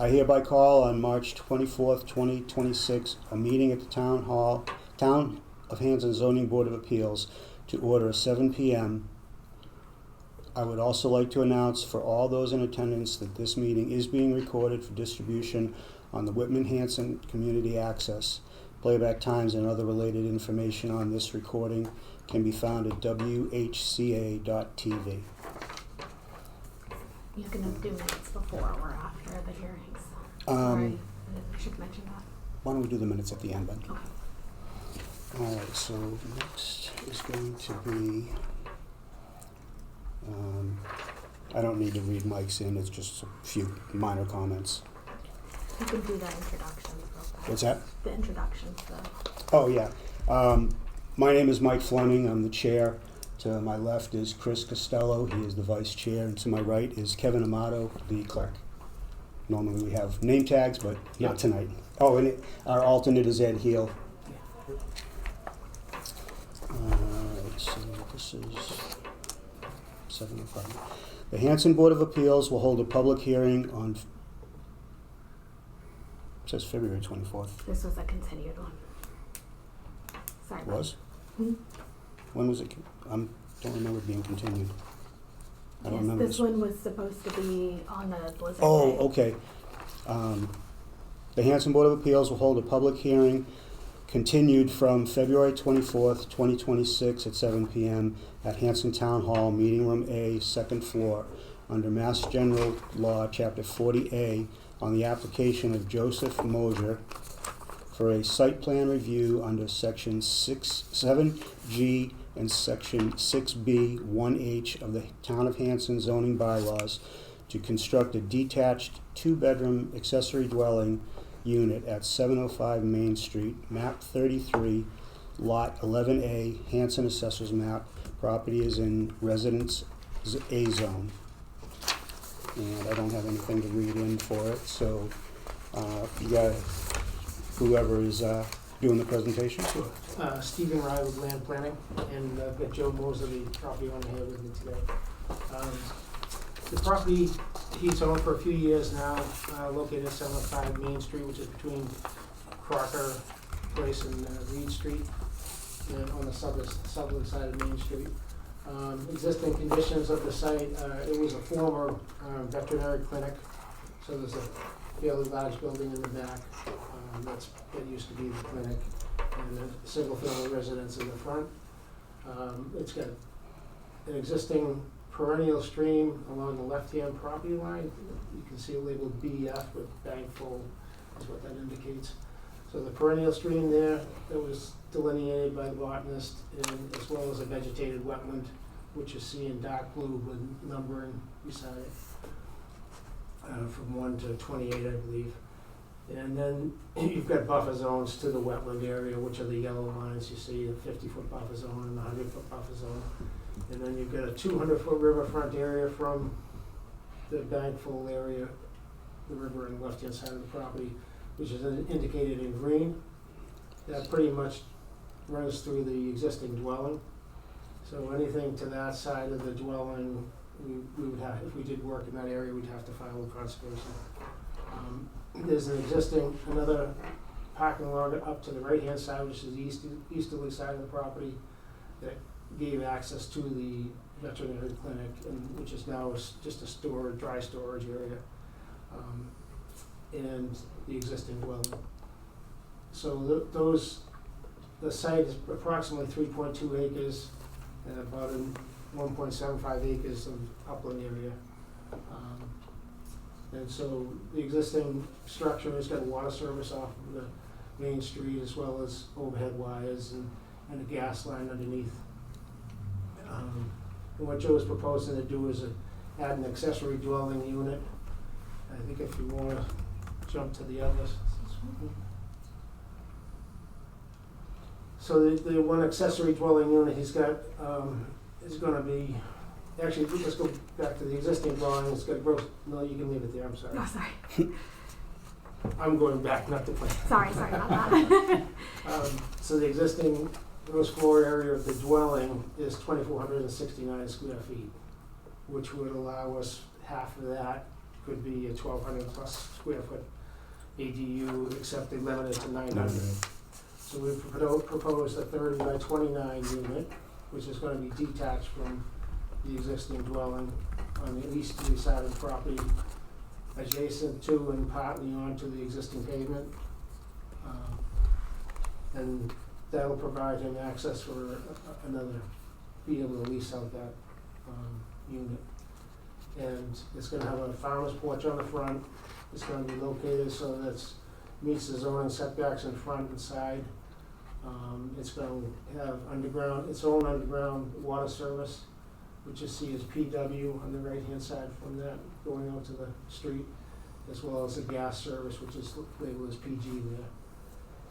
I hereby call on March 24th, 2026, a meeting at the Town of Hanson Zoning Board of Appeals to order at 7 p.m. I would also like to announce for all those in attendance that this meeting is being recorded for distribution on the Whitman-Hanson Community Access. Playback times and other related information on this recording can be found at whca.tv. You can do minutes before or after the hearings. Um, I should mention that. Why don't we do the minutes at the end then? Okay. All right, so next is going to be, I don't need to read Mike's in, it's just a few minor comments. You can do that introduction real quick. What's that? The introductions, Oh, yeah. My name is Mike Fleming, I'm the chair. To my left is Chris Costello, he is the vice chair, and to my right is Kevin Amato, the clerk. Normally we have name tags, but not tonight. Oh, and our alternate is Ed Heel. Alright, so this is 7:05. The Hanson Board of Appeals will hold a public hearing on, it says February 24th. This was a continued one. Sorry. Was? Hmm? When was it? I don't remember it being continued. I don't remember. This one was supposed to be on the Blizzard Oh, Day. okay. The Hanson Board of Appeals will hold a public hearing continued from February 24th, 2026 at 7 p.m. at Hanson Town Hall, Meeting Room A, second floor, under Mass General Law, Chapter 40A, on the application of Joseph Mosier for a site plan review under Section 7G and Section 6B 1H of the Town of Hanson zoning bylaws to construct a detached two-bedroom accessory dwelling unit at 705 Main Street, map 33, lot 11A, Hanson Assessors Map. Property is in Residence A zone. And I don't have anything to read in for it, so you got whoever is doing the presentation. Sure. Stephen Rye with Land Planning, and I've got Joe Moser, the property owner, here with me today. The property he's owned for a few years now, located at 705 Main Street, which is between Crocker Place and Reed Street, and on the southerly side of Main Street. Existing conditions of the site, it was a former veterinary clinic, so there's a fairly large building in the back. That used to be the clinic, and a single-family residence in the front. It's got an existing perennial stream along the left-hand property line. You can see it labeled BF with bank full, is what that indicates. So the perennial stream there, that was delineated by the botanist, and as well as a vegetated wetland, which you see in dark blue with numbering beside it, from 1 to 28, I believe. And then you've got buffer zones to the wetland area, which are the yellow lines you see, the 50-foot buffer zone and the 100-foot buffer zone. And then you've got a 200-foot riverfront area from the bankful area, the river on the left-hand side of the property, which is indicated in green. That pretty much runs through the existing dwelling. So anything to that side of the dwelling, we would have, if we did work in that area, we'd have to file with conservation. There's another parking lot up to the right-hand side, which is the easterly side of the property, that gave access to the veterinary clinic, and which is now just a dry storage area, and the existing dwelling. So the site is approximately 3.2 acres and about 1.75 acres of upland area. And so the existing structure has got a water service off of the main street, as well as overhead wires and a gas line underneath. And what Joe is proposing to do is add an accessory dwelling unit. I think if you want to jump to the others. So the one accessory dwelling unit he's got is going to be, actually, let's go back to the existing dwelling. It's got gross, no, you can leave it there, I'm sorry. Oh, sorry. I'm going back, not the plan. Sorry about that. So the existing gross floor area of the dwelling is 2,469 square feet, which would allow us half of that could be a 1,200 plus square foot ADU, except they limit it to 900. So we proposed a 30 by 29 unit, which is gonna be detached from the existing dwelling on the easterly side of the property, adjacent to and partly onto the existing pavement. And that'll provide him access for another, be able to lease out that unit. And it's gonna have a farmer's porch on the front. It's gonna be located so that it meets the zoning setbacks in front and side. It's gonna have its own underground water service, which you see as PW on the right-hand side from that going out to the street, as well as a gas service, which is labeled as PG there.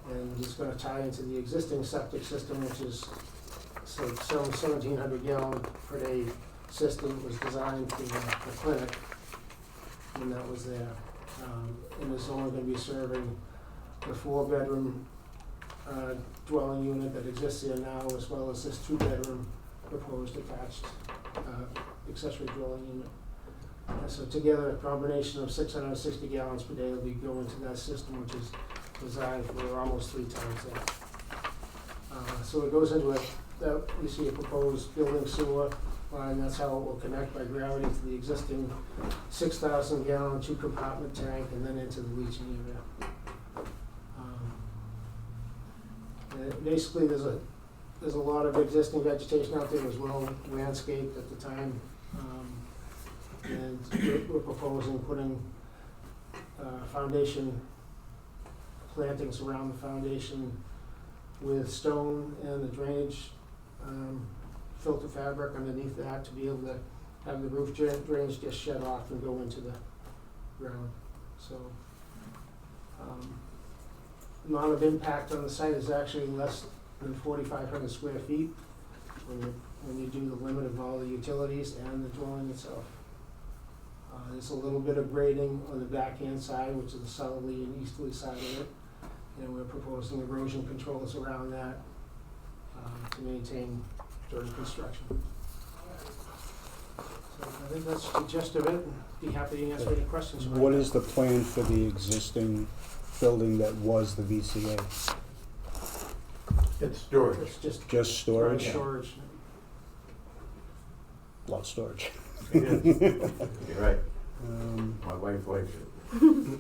And it's gonna tie into the existing septic system, which is some 1,700 gallon per day system. It was designed for the clinic when that was there. And it's only gonna be serving the 4-bedroom dwelling unit that exists there now, as well as this 2-bedroom proposed attached accessory dwelling unit. So together, a combination of 660 gallons per day will be going to that system, which is designed for almost 3 times that. So it goes into you see a proposed building sewer line. That's how it will connect by gravity to the existing 6,000 gallon 2-compartment tank and then into the leaching area. Basically, there's a lot of existing vegetation out there as well, landscaped at the time. And we're proposing putting foundation plantings around the foundation with stone and the drainage filter fabric underneath that to be able to have the roof drains just shed off and go into the ground. So amount of impact on the site is actually less than 4,500 square feet when you do the limit of all the utilities and the dwelling itself. There's a little bit of grading on the backhand side, which is the southerly and easterly side of it. And we're proposing erosion controls around that to maintain during construction. So I think that's the gist of it, and be happy to answer any questions. What is the plan for the existing building that was the VCA? It's storage. It's Just storage? Storage. A lot of storage. It is. You're right. My wife likes it.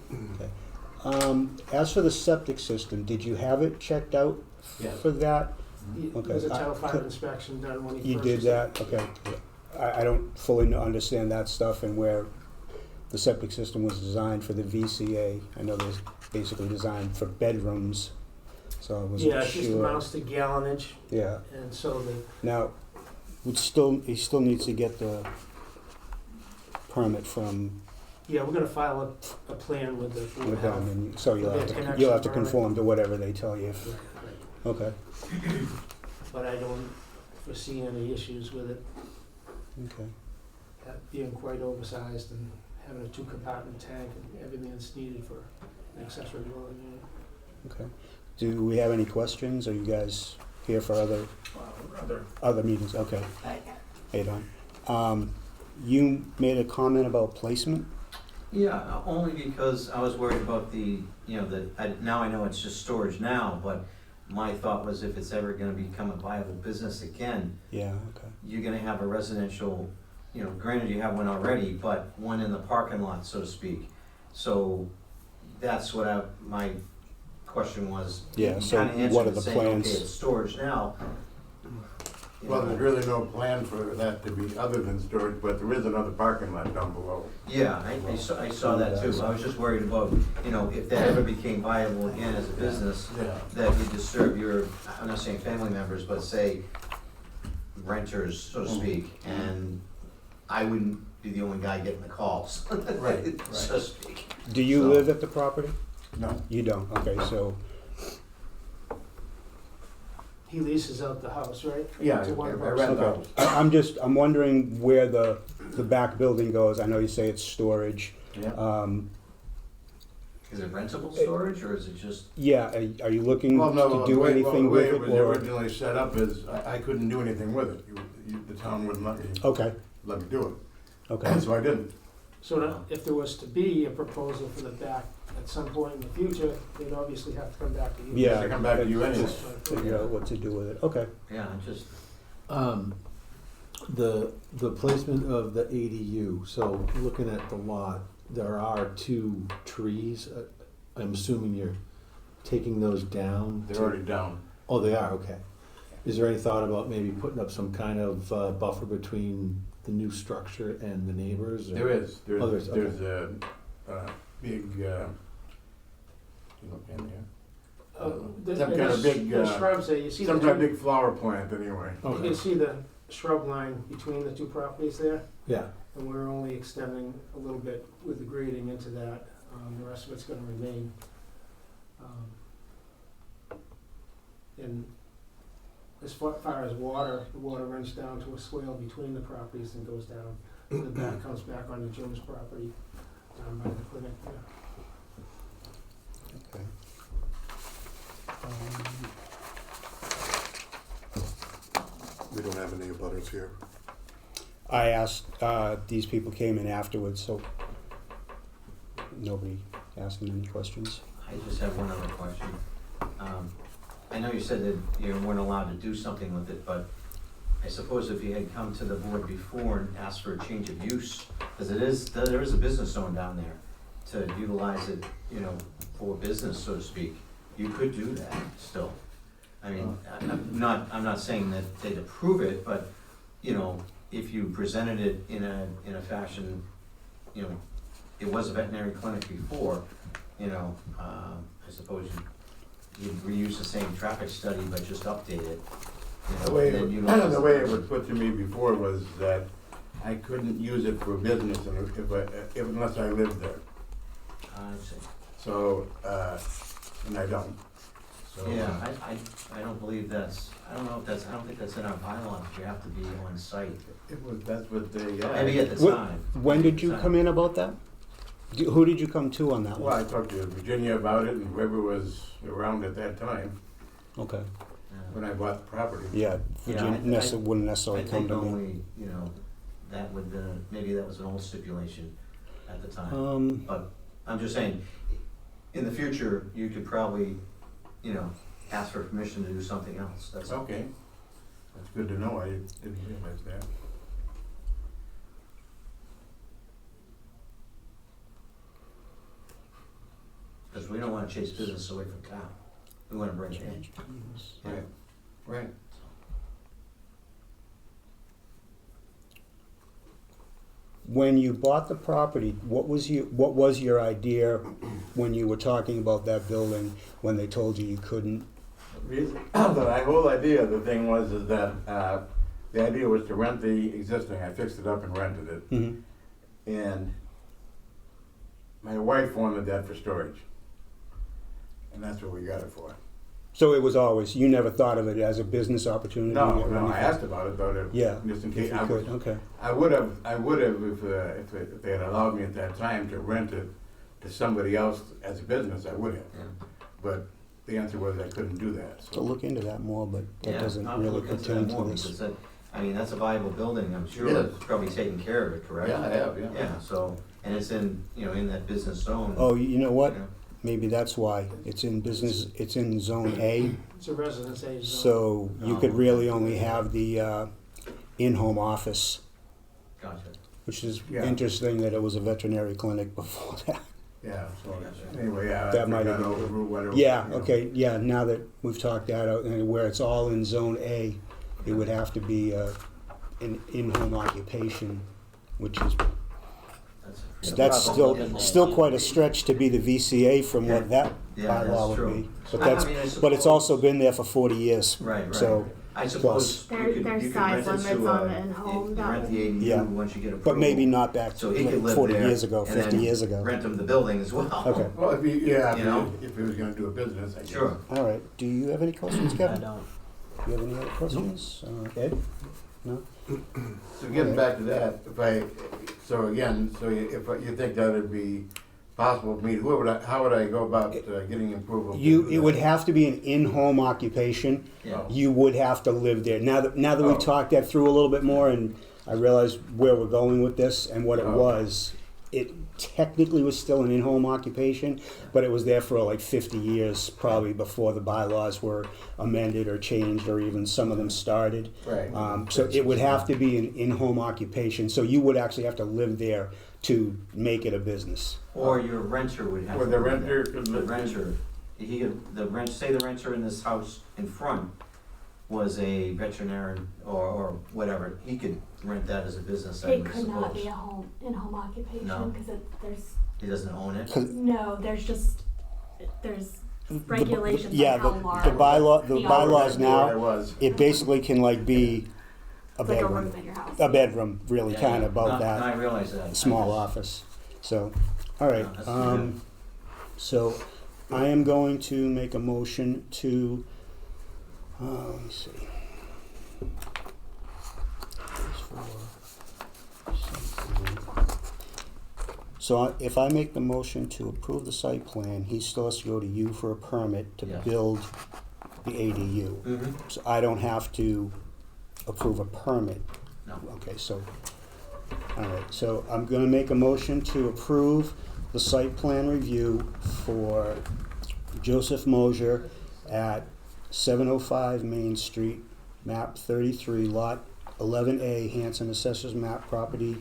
Okay. As for the septic system, did you have it checked out Yes. for that? Okay. There's a Title V inspection done when he You did purchased that? Okay. I don't fully understand that stuff and where the septic system was designed for the VCA. I know it was basically designed for bedrooms, so I wasn't sure. Yeah, it just amounts to gallonage, Yeah. and so Now, he still needs to get the permit from we're gonna file a plan with the Board of with them, Health. and so With their you'll connection have to permit. conform to whatever they tell you. Right, right. Okay. But I don't foresee any issues with it Okay. being quite oversized and having a 2-compartment tank and everything that's needed for an accessory dwelling unit. Okay. Do we have any questions? Are you guys here for other meetings? Okay. Hey, Don. You made a comment about placement? Yeah, only because I was worried about now I know it's just storage now, but my thought was if it's ever gonna become a viable business again, Yeah, okay. you're gonna have a residential, granted you have one already, but one in the parking lot, so to speak. So that's what my question was. Yeah, You so kinda answered what are it the saying, okay, plans? it's storage now. Well, there's really no plan for that to be other than storage, but there is another parking lot down below. Yeah, I saw that too. I was just worried about, if that ever became viable again as a business, Yeah. that would disturb your, I'm not saying family members, but say renters, so to speak, and I wouldn't be the only guy getting the calls, Right, so to speak. Do you So- live at the property? No. You don't? Okay, so, He leases out the house, right? Yeah, To one I person. rent the okay. house. I'm wondering where the back building goes. I know you say it's storage. Yeah. Is it rentable storage, or is it just, Yeah, are you looking Well, no, to do anything the way with it it? was Or originally set up is I couldn't do anything with it. The town wouldn't let me Okay, do it. okay. So I didn't. So that if there was to be a proposal for the back at some point in the future, they'd obviously have to come back to you. Yeah. They come back to you anyway. Just figure out what to do with it. Okay. Yeah, just, The placement of the ADU, so looking at the lot, there are 2 trees. I'm assuming you're taking those down? They're already down. Oh, they are, okay. Is there any thought about maybe putting up some kind of buffer between the new structure and the neighbors? Or? There is, Oh, there's okay. a big, you look in there. The- Some and kind of the big, the shrubs there, you see some the kind of two, big flower plant anyway. you Okay. can see the shrub line between the two properties there, Yeah, and we're only extending a little bit with the grading into that. The rest of it's gonna remain. And as far as water, the water runs down to a swale between the properties and goes down. The back comes back onto Joe's property down by the clinic there. Okay. We don't have any abutters here. I asked, these people came in afterwards, so nobody asking any questions. I just have one other question. I know you said that you weren't allowed to do something with it, but I suppose if you had come to the board before and asked for a change of use, because there is a business zone down there, to utilize it, for business, so to speak, you could do that still. I mean, I'm not saying that they'd approve it, but, if you presented it in a fashion, it was a veterinary clinic before, I suppose you'd reuse the same traffic study, but just update it. The way, and then utilize the way it was put to me before was that I couldn't use it for business unless I lived there. I see. So, and I don't. So, Yeah, I don't believe that's, I don't think that's in our bylaws, you have to be on site. that's what they, Maybe at the What- time. When did you come in about that? Who did you come to on that Well, I one? talked to Virginia about it and whoever was around at that time Okay. when I bought the property. Yeah, Virginia wouldn't I necessarily come think to me. only, that would, maybe that was an old stipulation at the time. But I'm just saying, in the future, you could probably, ask for permission to do something else, that's all. Okay, that's good to know, I didn't realize that. Because we don't wanna chase business away from town, we wanna bring it in. Right, right. When you bought the property, what was your idea when you were talking about that building, when they told you you couldn't? The whole idea, the thing was is that, the idea was to rent the existing, I fixed it up and rented it. Mhm. And my wife wanted that for storage. And that's what we got it for. So it was always, you never thought of it as a business opportunity? No, or no, I anything? asked about it, though, Yeah, just in if case. you could, okay. I would have if they had allowed me at that time to rent it to somebody else as a business, I would have. Yeah. But the answer was I couldn't do that, To so. look into that more, but that Yeah, doesn't I'll really look into pertain that more, to this. because that's a valuable building, I'm sure It is. it's probably taken care of it, correct? Yeah, I have, yeah. Yeah, so, and it's in, in that business zone. Oh, you know what? you know. Maybe that's why. It's in business, it's in zone A, It's a residence age zone. so you could really only have the in-home office, Gotcha. which is Yeah. interesting that it was a veterinary clinic before that. Yeah, so anyway, yeah. That I might have forgot been- overrule whatever. Yeah, you know. okay, yeah, now that we've talked that out, and where it's all in zone A, it would have to be an in-home occupation, which is, that's still quite a stretch to be the VCA from what that Yeah, bylaw that's would true. be. But it's also been there for 40 years. Right. So, I suppose you could There's rent size it limits to on the in-home, you that rent the ADU Yeah. once you get approval. but maybe not back So he could live 40 there years ago, and 50 then years ago. Rent him the building as well. Okay, Well, if You know? if he was gonna do a business, I guess. Sure. all right. Do you have any questions, Kevin? don't. Do you have any other questions? Ed? No? So getting back to that, so you think that would be possible for me, how would I go about getting approval? to do It would that? have to be an in-home occupation. Yeah. You would have to live there. Now that Oh. we've talked that through a little bit more, and I realize where we're going with this and what it Oh. was, it technically was still an in-home occupation, but it was there for like 50 years, probably before the bylaws were amended or changed, or even some of them started. Right. So it would have to be an in-home occupation, so you would actually have to live there to make it a business. Or your renter would have. Or to the live there. renter could The live- renter, say the renter in this house in front was a veterinarian or whatever, he could rent that as a business, I It would could not be suppose. a in-home occupation, No. because there's, He doesn't own it? no, there's regulations Yeah, on how the large. the the bylaws office- now, Where I was. it basically can like be a It's like a bedroom. room in your house. A bedroom, really, Yeah, kind yeah. of about No, that. I realize that. Small I office. So, all right. No, that's too good. So I am going to make a motion to, let me see. So if I make the motion to approve the site plan, he still has to go to you for a permit to Yes. build the ADU. Mhm. So I don't have to approve a permit. No. Okay, so, all right, so I'm gonna make a motion to approve the site plan review for Joseph Mosier at 705 Main Street, map 33, lot 11A, Hanson Assessors Map. Property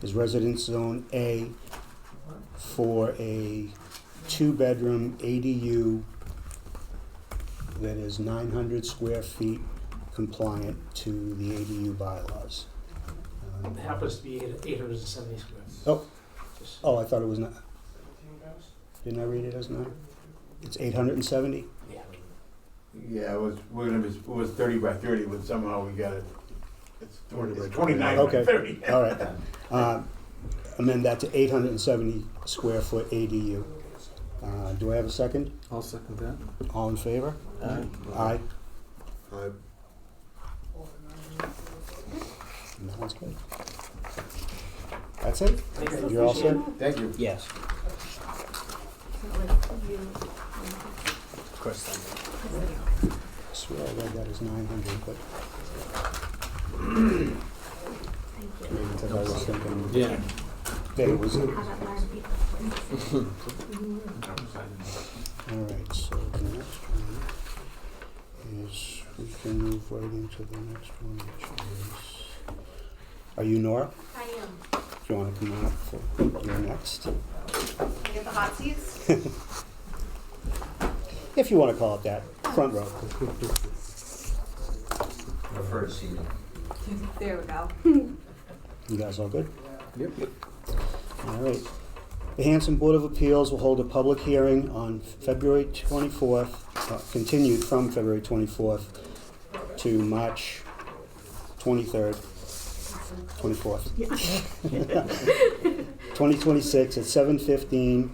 is Residence Zone A for a two-bedroom ADU that is 900 square feet, compliant to the ADU bylaws. It happens to be 870 square. Oh, Just- oh, I thought it was not, didn't I read it as 9? It's 870? Yeah. Yeah, it was 30 by 30, but somehow we got it, it's 29 Okay. by 30. All right. Amend that to 870 square foot ADU. Do I have a second? I'll second that. All in favor? Aye. I, And that one's good. That's it? Thank you. You're all set? Thank you. Yes. So it was you, Of course. I swear I read that as 900, but thank you. maybe because I was thinking Yeah. that it was. Have it learn people. All right, so the next one is, we can move right into the next one, which is, are you Nora? I am. Do you want to come out for your next? I get the hot seats. If you want to call it that, front row. Preferred seating. There we go. You guys all good? Yep. All right. The Hanson Board of Appeals will hold a public hearing on February 24th, continued from February 24th to March 23rd, 24th. 2026 at 7:15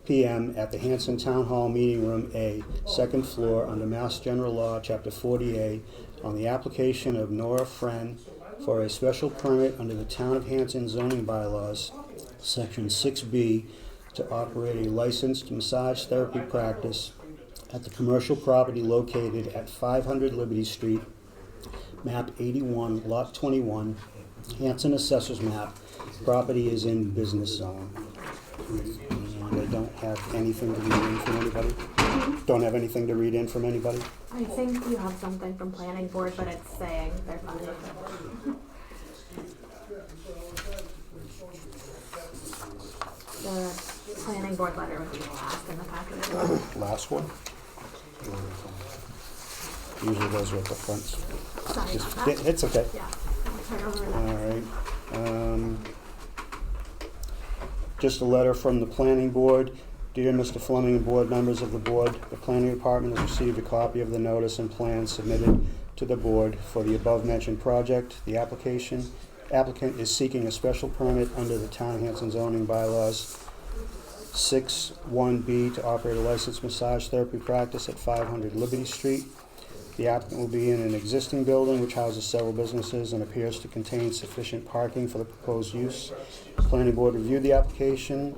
p.m. at the Hanson Town Hall Meeting Room A, second floor, under Mass General Law, Chapter 40A, on the application of Nora Friend for a special permit under the Town of Hanson zoning bylaws, Section 6B, to operate a licensed massage therapy practice at the commercial property located at 500 Liberty Street, map 81, lot 21, Hanson Assessors Map. Property is in business zone. And I don't have anything to read in from anybody? Don't have anything to read in from anybody? I think you have something from planning board, but it's saying they're fine. The planning board letter would be the last in the packet. Last one? Usually those are at the front. Sorry Just- about that. It's okay. Yeah, I'll turn over All that. right. Just a letter from the planning board. Dear Mr. Fleming and board members of the board, the planning department has received a copy of the notice and plan submitted to the board for the above-mentioned project. The applicant is seeking a special permit under the Town of Hanson zoning bylaws 6(1)B to operate a licensed massage therapy practice at 500 Liberty Street. The applicant will be in an existing building which houses several businesses and appears to contain sufficient parking for the proposed use. The planning board reviewed the application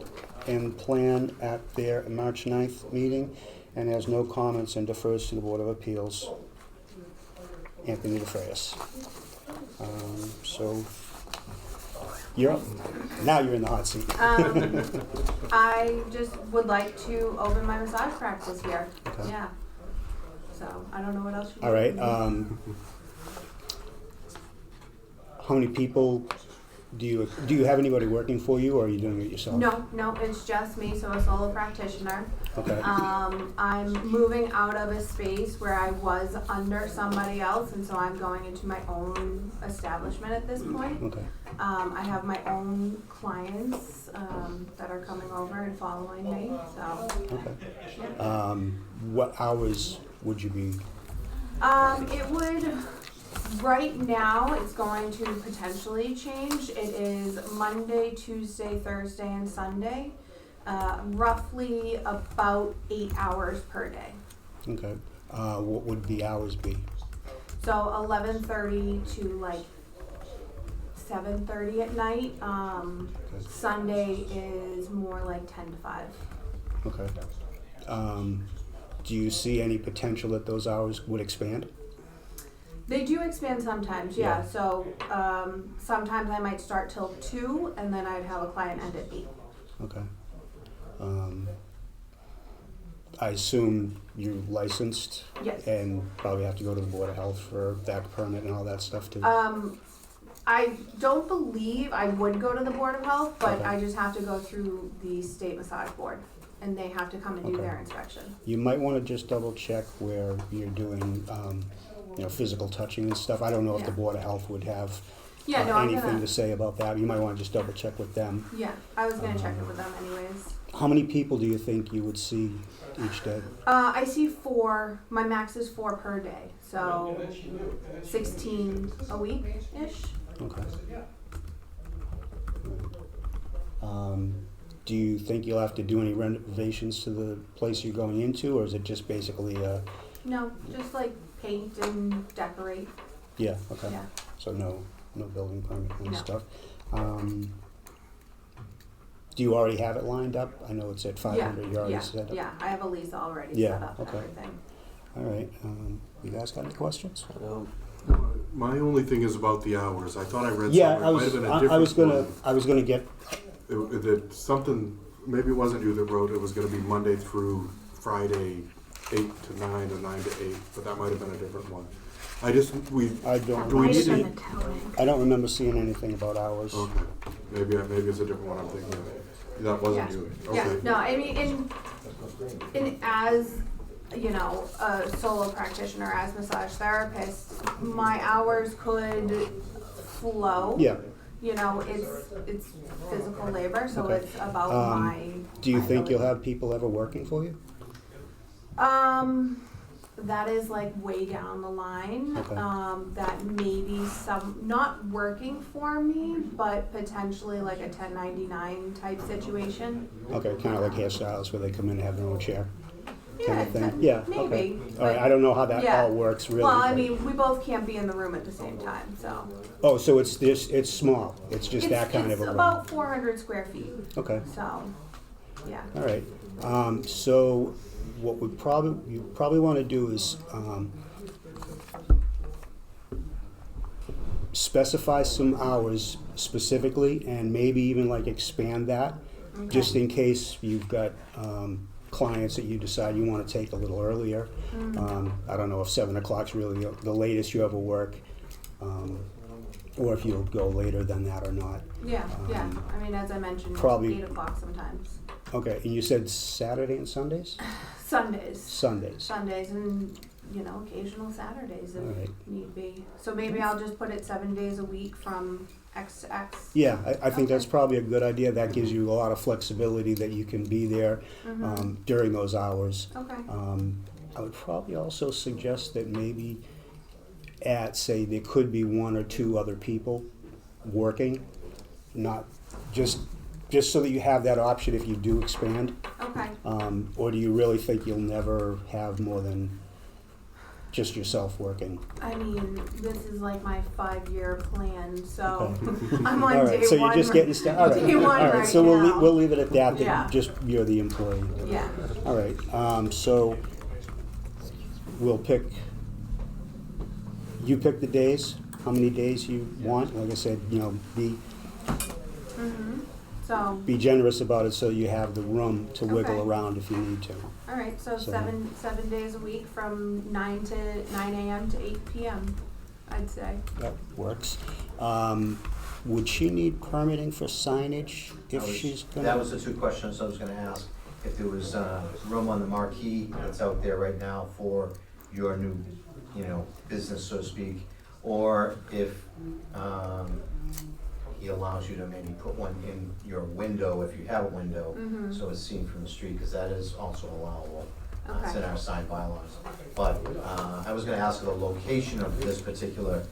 and plan at their March 9th meeting and has no comments and defers to the Board of Appeals. Anthony DeFrayis. So, You're up. Now you're in the hot seat. I just would like to open my massage practice here. Okay. Yeah. So I don't know what else you All want right. from me. How many people do you have anybody working for you, or are you doing it yourself? No, it's just me, so a solo practitioner. Okay. I'm moving out of a space where I was under somebody else, and so I'm going into my own establishment at this point. Okay. I have my own clients that are coming over and following me, so. Okay. What hours would you be? It would, right now, it's going to potentially change. It is Monday, Tuesday, Thursday, and Sunday. Roughly about 8 hours per day. Okay. What would the hours be? So 11:30 to like 7:30 at night. Sunday is more like 10 to 5. Okay. Do you see any potential that those hours would expand? They do expand sometimes, yeah. So sometimes I might start till 2, and then I'd have a client end at 8. Okay. I assume you're licensed Yes. and probably have to go to the Board of Health for that permit and all that stuff too? I don't believe I would go to the Board of Health, but Okay. I just have to go through the state massage board, and they have to come and do Okay. their inspection. You might want to just double check where you're doing, physical touching and stuff. I don't know if the Yeah. Board of Health would have Yeah, no, I'm anything gonna. to say about that. You might want to just double check with them. Yeah, I was gonna check it with them anyways. How many people do you think you would see each day? I see 4. My max is 4 per day, so 16 a week ish. Okay. Do you think you'll have to do any renovations to the place you're going into, or is it just basically No, just like paint and decorate. yeah, okay. Yeah. So no building permit and No. stuff. Do you already have it lined up? I know it's at 500, you already set up. Yeah, I have a lease already Yeah, set up and okay. everything. All right, you guys got any questions? My only thing is about the hours. I thought I read Yeah, somewhere, it might have been a different one. I was gonna get, That something, maybe it wasn't you that wrote it was gonna be Monday through Friday, 8 to 9 or 9 to 8, but that might have been a different one. I don't, Do we Might need have to? been the towing. I don't remember seeing anything about hours. Okay, maybe it's a different one I'm thinking of. That wasn't Yeah. you. Yeah, Okay. no, I mean, in as, you know, a solo practitioner, as massage therapist, my hours could flow. Yeah, You know, it's physical labor, so Okay. it's about my. do you my think you'll ability. have people ever working for you? That is like way down the line. Okay. That maybe not working for me, but potentially like a 1099 type situation. Okay, kind of like hairstylists where they come in and have their own chair, kind Yeah, of thing? Yeah, okay. maybe. All right, I don't know how that Yeah. all works really. Well, I but- mean, we both can't be in the room at the same time, so. Oh, so it's small, it's just that kind of a It's room? about 400 square feet, Okay, so, yeah. all right. So what you probably want to do is specify some hours specifically and maybe even like expand that, just in case you've got clients that you decide you want to take a little earlier. I don't know if 7 o'clock's really the latest you ever work, or if you'll go later than that or not. Yeah. I mean, as I mentioned, probably- 8 o'clock sometimes. Okay, and you said Saturday and Sundays? Sundays. Sundays. And, you know, occasional Saturdays if All right. need be. So maybe I'll just put it 7 days a week from X to X. Yeah, I think that's Okay. probably a good idea. That gives you a lot of flexibility that you can be there during those hours. Okay. I would probably also suggest that maybe say there could be 1 or 2 other people working, not just so that you have that option if you do expand. Okay. Or do you really think you'll never have more than just yourself working? I mean, this is like my 5-year plan, so Okay. I'm on All day right, so you're one. just getting started. All right, Day one all right. right So now. we'll leave it at that. That Yeah. just you're the employee. Yeah. All right. So we'll pick. You pick the days. How many days you want? Like I said, be Mm-hmm. So, Be generous about it so you have the room to wiggle Okay. around if you need to. all right, so So- seven days a week from 9 a.m. to 8 p.m., I'd say. That works. Would she need permitting for signage if she's gonna? That was the two questions I was gonna ask. If there was, room on the marquee that's out there right now for your new, business, so to speak, or if, he allows you to maybe put one in your window, if you have a window, Mm-hmm. so it's seen from the street, because that is also allowable. It's in Okay. our sign bylaws. But, I was gonna ask the location of this particular,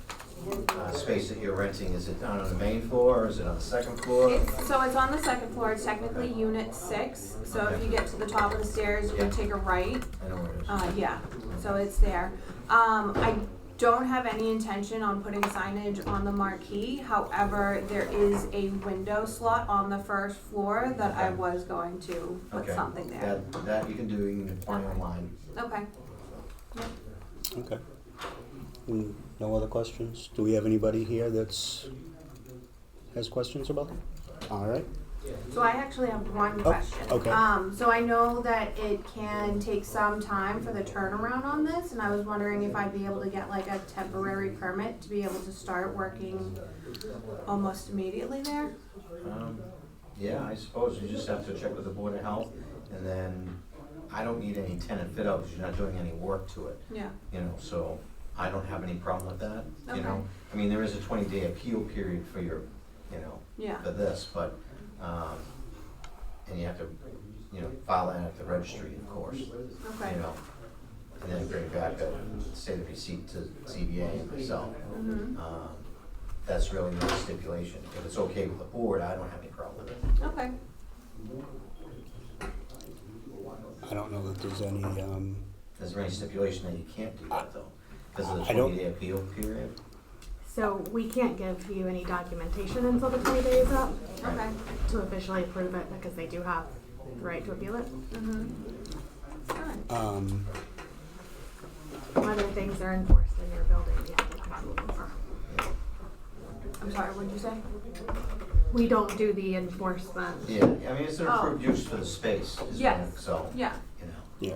space that you're renting. Is it down on the main floor, or is it on the second floor? It's on the second floor, it's technically unit 6, so if Okay. you get to the top of the stairs, you Yeah. take a right. I know where it is. Yeah, so it's there. I don't have any intention on putting signage on the marquee, however, there is a window slot on the first floor that I Okay. was going to put Okay. something there. That you can do, you can apply online. Okay. Okay. No other questions? Do we have anybody here has questions about them? All right. So I actually have one question. okay. So I know that it can take some time for the turnaround on this, and I was wondering if I'd be able to get like a temporary permit to be able to start working almost immediately there? Yeah, I suppose you just have to check with the Board of Health, and then I don't need any tenant fit out because you're not doing any work to it, Yeah. so I don't have any problem with that, Okay. I mean, there is a 20-day appeal period for your, Yeah. for this, but, and you have to, file that at the registry, of course, Okay. and then bring back a state of receipt to ZBA and myself. Mhm. That's really not a stipulation. If it's okay with the board, I don't have any problem with it. Okay. I don't know that there's any, Is there any stipulation that you can't do that though? Because of the I don't- 20-day appeal period? So we can't give you any documentation until the 20 days is up Okay. to officially approve it, because they do have the right to appeal it. Alright. Whether things are enforced in your building, you have to approve them for. I'm sorry, what'd you say? We don't do the enforcement. Yeah, I mean, it's an Oh. approved use for the space, is Yes. what, so, Yeah. yeah.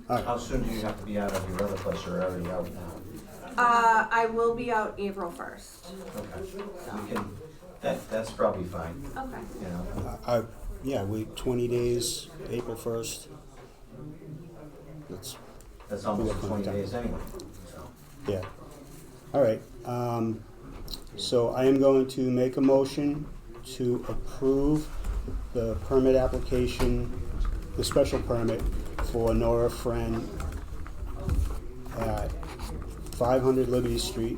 How soon do you have to be out of your other place, or already out now? I will be out April 1st. Okay, we can, that's probably fine, Okay. Yeah, 20 days, April 1st. That's almost Yeah, 20 okay. days anyway, so. Yeah. All right. So I am going to make a motion to approve the permit application, the special permit for Nora Friend at 500 Liberty Street,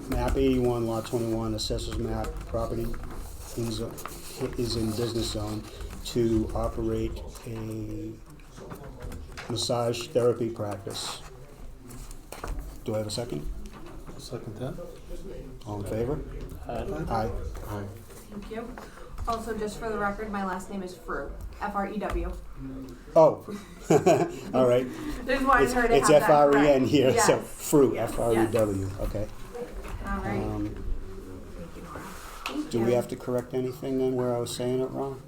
map 81, lot 21, assessors map, property is in business zone, to operate a massage therapy practice. Do I have a second? I'll second that. All in favor? Aye. Aye. Thank you. Also, just for the record, my last name is Frew. F-R-E-W. Oh, all right. Just wanted her to It's have that F-R-E-N correct. here, so Yes. Fru, Yes. F-R-E-W, okay. All right. Thank Do you. we have to correct anything then where I was saying it wrong?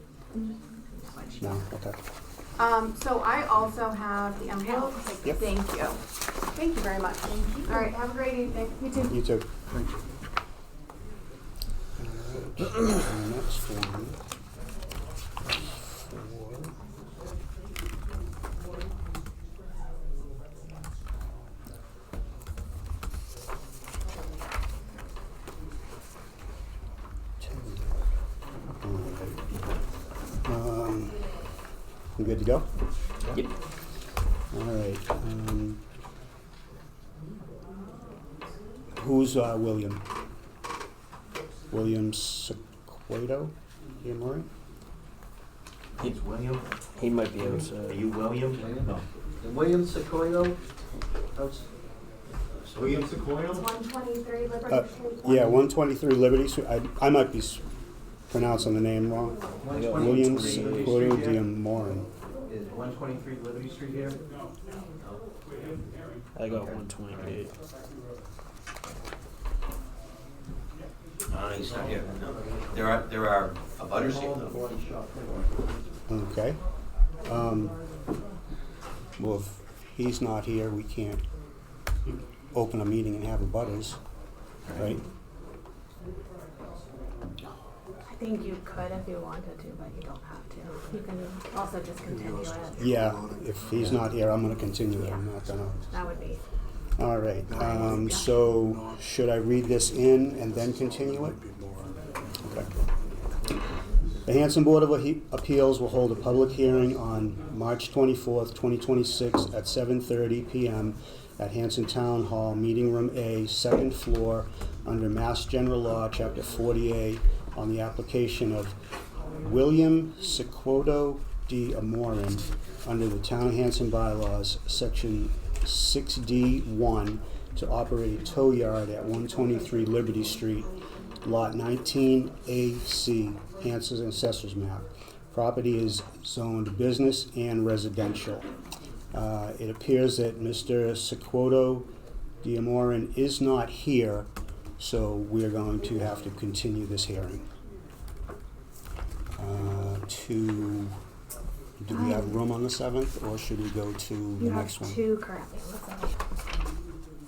No, okay. So I also have the envelope. Yep. Thank you. Thank you very much. Thank you. All right, have a great evening. You too. You too. Thank you. And the next one for we good to go? Yep. All right. Who's William? William Sequedo? Here, Maury? It's William? He might be able Are to. you William? No. William Sequoia? William Sequoia? 123 Liberty Street. Yeah, 123 Liberty Street. I might be pronouncing the name wrong. William Sequedo de Morin. Is 123 Liberty Street here? I got 128. He's not here, no. There are abutters here. Okay. Well, if he's not here, we can't open a meeting and have abutters, right? I think you could if you wanted to, but you don't have to. You can also just continue it. Yeah, if he's not here, I'm gonna continue it, I'm not gonna. That would be, All right, so should I read this in and then continue it? Okay. The Hanson Board of Appeals will hold a public hearing on March 24th, 2026 at 7:30 PM at Hanson Town Hall, Meeting Room A, second floor, under Mass General Law, Chapter 40A, on the application of William Sequoto D. Amorin under the Town of Hanson bylaws, Section 6D1, to operate a tow yard at 123 Liberty Street, Lot 19AC, Hanson's Assessor's Map. Property is zoned business and residential. It appears that Mr. Sequoto D. Amorin is not here, so we are going to have to continue this hearing. Do we have room on the 7th, or should we go to the you have next one? two currently, looks like.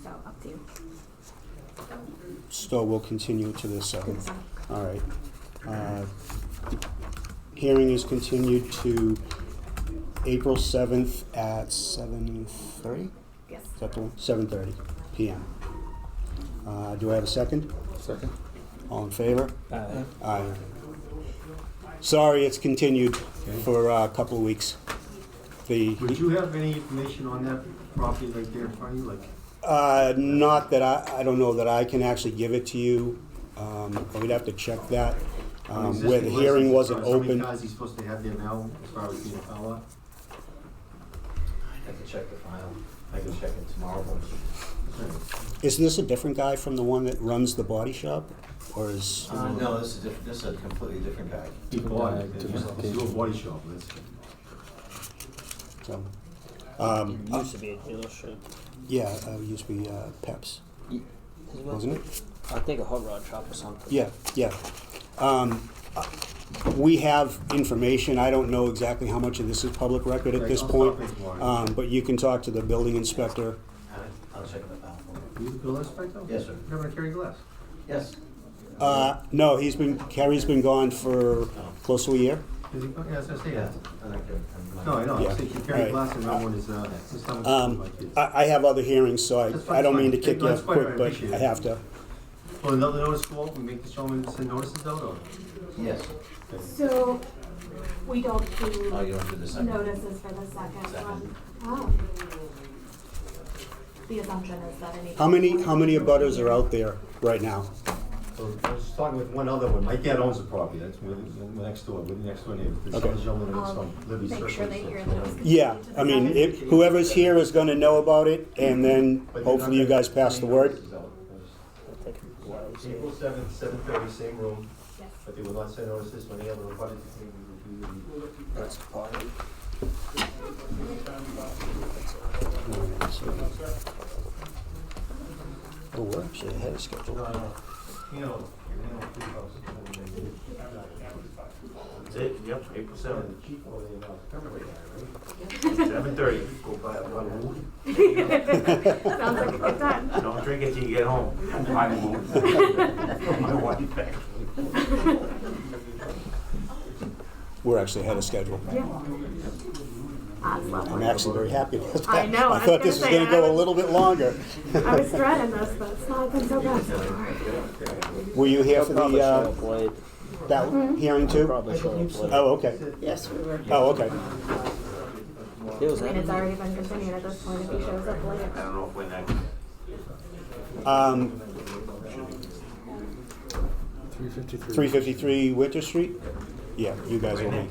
So, up to you. So we'll continue to the 7th. All right. Hearing is continued to April 7th at 7:30? Yes. Is that the one? 7:30 PM. Do I have a second? Second. All in favor? Aye. Sorry, it's continued for a couple of weeks. Would you have any information on that property like there in front of you, like? Not that I don't know that I can actually give it to you. We'd have to check that. Where the hearing wasn't How many open. cars he's supposed to have there now, as far as being a car lot? I have to check the file. I can check it tomorrow. Isn't this a different guy from the one that runs the body shop? Or is, No, this is different, this is a completely different guy. He bought it, it's a body shop, that's. so, It used to be a dealership. yeah, it used to be Peps, wasn't it? I think a hot rod shop or something. Yeah, yeah. We have information, I don't know exactly how much of this is public record at this point, but you can talk to the building inspector. I'll check the file. You the building inspector? Yes, sir. You're gonna carry glass? Yes. No, Kerry's been gone for close to a year. Is he, yeah, I was gonna say Yeah. that. I'm not kidding. No, I know, Yeah. I said you All carry right. glass and no one is, this time my kids. I have other hearings, so That's I fine, don't that's mean to fine. kick you That's off quite quick, right, I but appreciate I it. have to. Well, another notice go out, we make the gentleman send notices out, or? Yes. So, we don't Oh, do you don't do the second? notices for the second one. Oh. The assumption is that any. How many abutters are out there right now? So I was talking with one other one, my dad owns the property, that's we're next door, we're the next door neighbor. There's Okay. another gentleman next I'll door, Libby's make sure they hear those. Yeah, I mean, if whoever's here is gonna know about it, and then hopefully you guys pass the word. I think it was. April 7th, 7:30, same room, Yes. but they will not send notices when they have a rebuttal. That's part. Oh, we're actually ahead of schedule. That's it, yep, April 7th. 7:30, go buy a bottle of wine. Sounds like a good time. Don't drink it till you get home. I won't. My wife, actually. We're actually ahead of schedule. Yeah. That's lovely. I'm actually very happy with that. I know, I I was thought this was gonna say, gonna go I a was- little bit longer. I was dreading this, but it's not been so bad so far. Were you here for Probably should the, have played. that hearing too? Probably should have played. Oh, okay. Yes, we were. Oh, okay. It was I mean, it's already been continued at this point if he shows up late. I don't know if when that, 353 Winter Street? Yeah, you guys will be.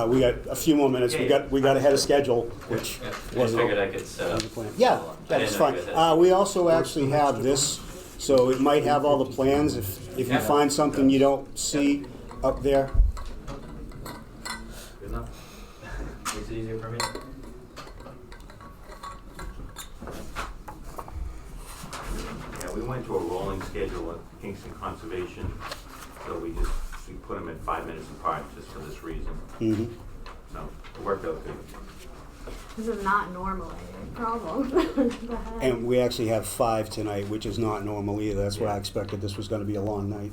We got a few more minutes. We got ahead of schedule, which wasn't. figured I could set up. Yeah, that's fine. We also actually have this, so it might have all the plans. If you find something you don't see up there. Good enough. Makes it easier for me. Yeah, we went to a rolling schedule at Kingston Conservation. so we put them at 5 minutes apart just for this reason. Mm-hmm. So it worked out good. This is not normally a problem. Go ahead. And we actually have 5 tonight, which is not normal either. That's why I expected this was gonna be a long night.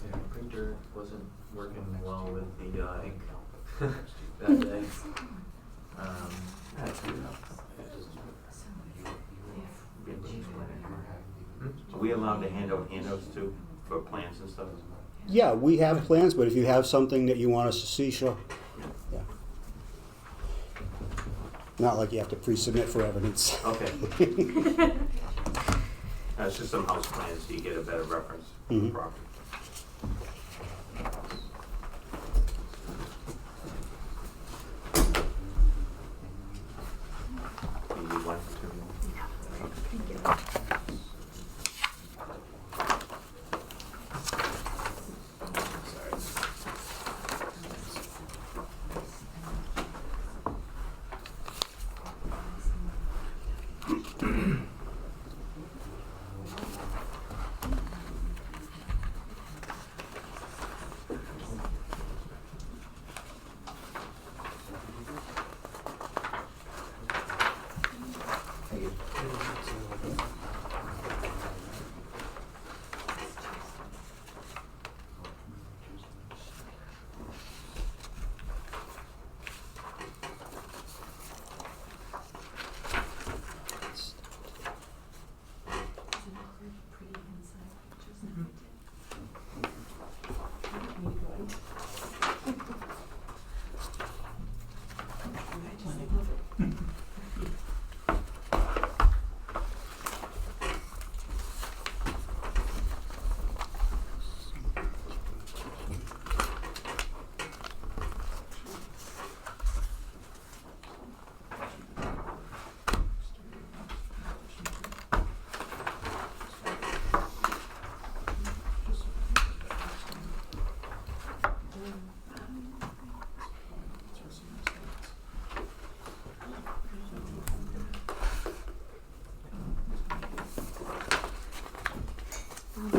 Yeah, printer wasn't working well with the ink that day. Are we allowed to hand out handouts too, for plans and stuff? Yeah, we have plans, but if you have something that you want us to see, sure. Yeah. Not like you have to pre-submit for evidence. Okay. It's just some house plans, so you get a better reference for the Mhm. property. You need one for 2? Thank you. Thank you.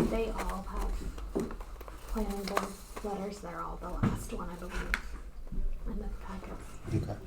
They all have planning board letters. They're all the last one, I believe, in the packets. Okay.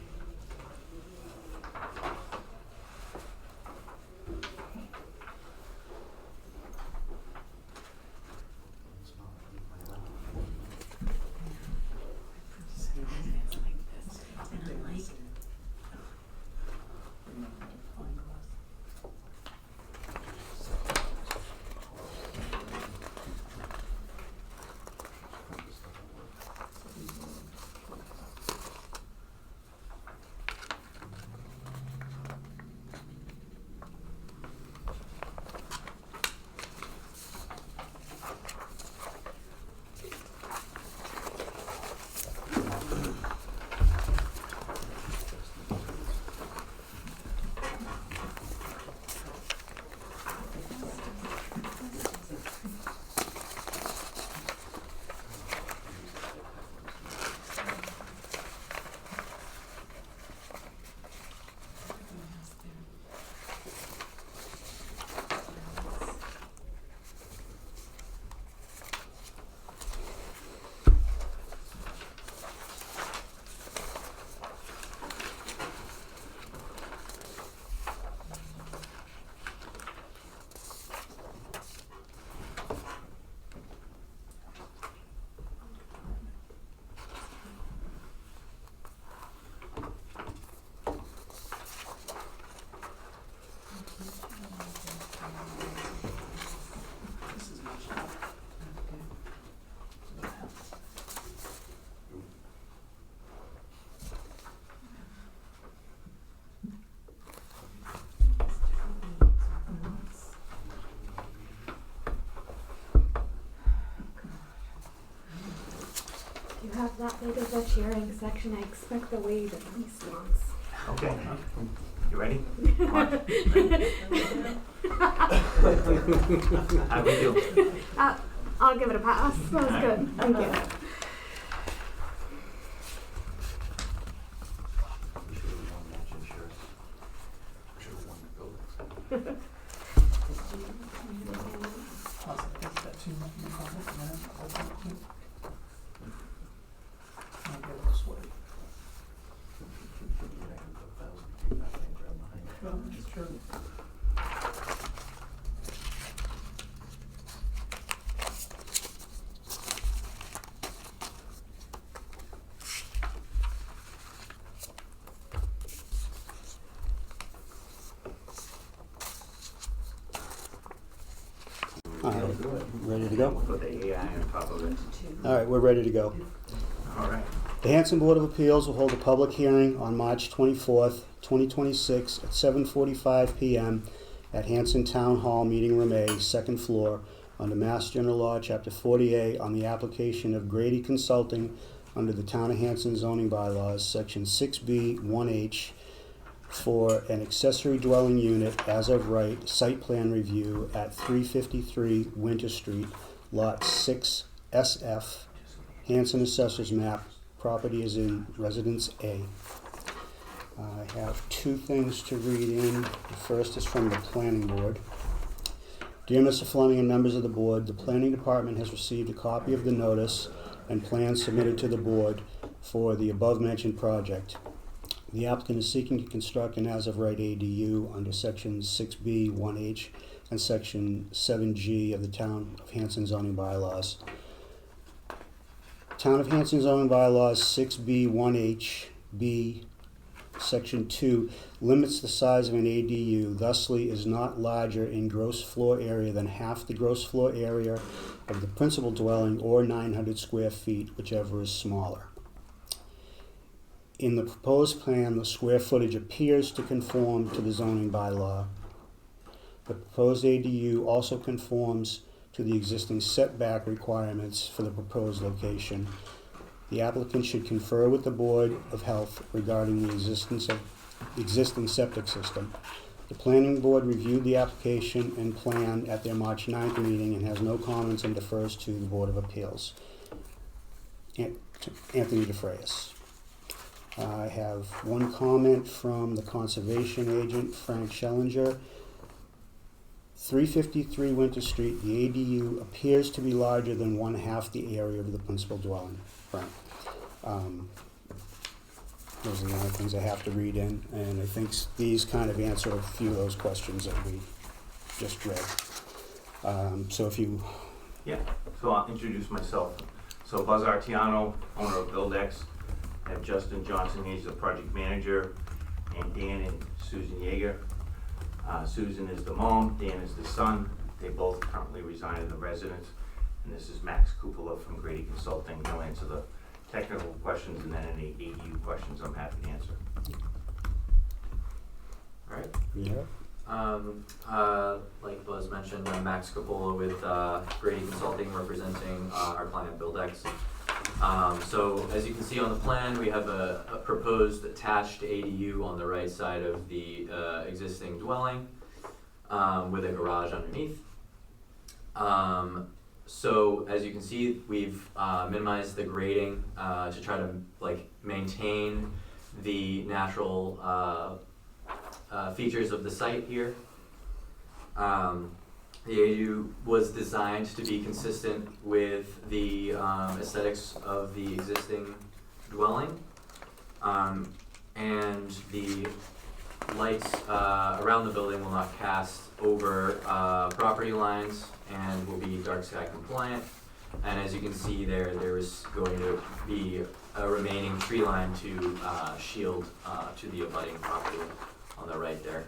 have that big of a cheering section, I expect the wave at least once. Okay, you ready? March? How we do? I'll give it a pass. That was good. Thank you. We should have worn matching shirts. We should have worn the buildings. All right, ready to go? Put the AI on top of it. All right, we're ready to go. All right. The Hanson Board of Appeals will hold a public hearing on March 24th, 2026 at 7:45 PM at Hanson Town Hall, Meeting Room A, second floor, under Mass General Law, Chapter 40A, on the application of Grady Consulting under the Town of Hanson zoning bylaws, Section 6B 1H, for an accessory dwelling unit as of right site plan review at 353 Winter Street, Lot 6 SF, Hanson Assessors Map. Property is in Residence A. I have two things to read in. The first is from the Planning Board. Dear Mr. Fleming and members of the board, the Planning Department has received a copy of the notice and plans submitted to the board for the above-mentioned project. The applicant is seeking to construct an as-of-right ADU under Section 6B 1H and Section 7G of the Town of Hanson zoning bylaws. Town of Hanson zoning bylaws 6B 1HB Section 2 limits the size of an ADU, thusly is not larger in gross floor area than half the gross floor area of the principal dwelling or 900 square feet, whichever is smaller. In the proposed plan, the square footage appears to conform to the zoning bylaw. The proposed ADU also conforms to the existing setback requirements for the proposed location. The applicant should confer with the Board of Health regarding the existing septic system. The Planning Board reviewed the application and plan at their March 9th meeting and has no comments and defers to the Board of Appeals. Anthony DeFrayis. I have one comment from the conservation agent, Frank Schellinger. 353 Winter Street, the ADU appears to be larger than one half the area of the principal dwelling. Frank. Those are the only things I have to read in, and I think these kind of answer a few of those questions that we just read. So if you... Yeah, so I'll introduce myself. So Buzz Artiano, owner of Buildex. I have Justin Johnson, he's the project manager, and Dan and Susan Yeager. Susan is the mom, Dan is the son. They both currently reside in the residence. And this is Max Cupola from Grady Consulting. He'll answer the technical questions and then any ADU questions I'm happy to answer. All right. Yeah. Like Buzz mentioned, I'm Max Cupola with Grady Consulting, representing our client Buildex. So as you can see on the plan, we have a proposed attached ADU on the right side of the existing dwelling with a garage underneath. So as you can see, we've minimized the grading to try to maintain the natural features of the site here. The ADU was designed to be consistent with the aesthetics of the existing dwelling, and the lights around the building will not cast over property lines and will be dark sky compliant. And as you can see there is going to be a remaining tree line to shield to the abutting property on the right there.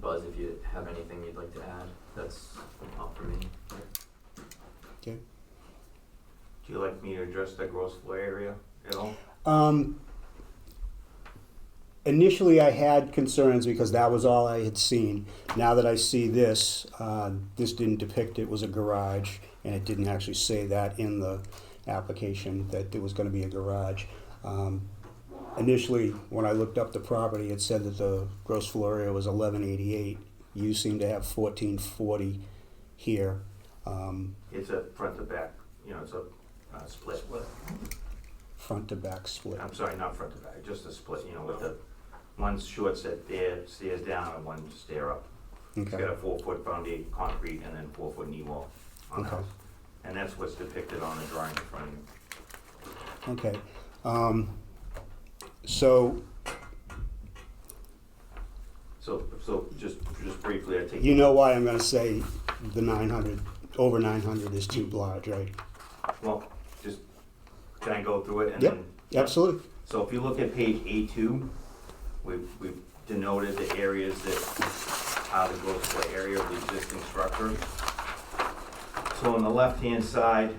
Buzz, if you have anything you'd like to add, that's all for me. Okay. Do you like me to address the gross floor area at all? Initially, I had concerns because that was all I had seen. Now that I see this, this didn't depict it was a garage, and it didn't actually say that in the application, that there was gonna be a garage. Initially, when I looked up the property, it said that the gross floor area was 1188. You seem to have 1440 here. It's a front to back, you know, it's a split. Front to back split. I'm sorry, not front to back, just a split, you know, with the one short set there, stairs down, and one stair up. It's Okay. got a 4-foot foundation, concrete, and then 4-foot knee wall on the Okay. house. And that's what's depicted on the drawing in front of you. Okay. So So just briefly, I take. you know why I'm gonna say the 900, over 900 is too large, right? Well, just, can I go through it and Yep. then? Absolutely. So if you look at page A2, we've denoted the areas that are the gross floor area of the existing structure. So on the left-hand side,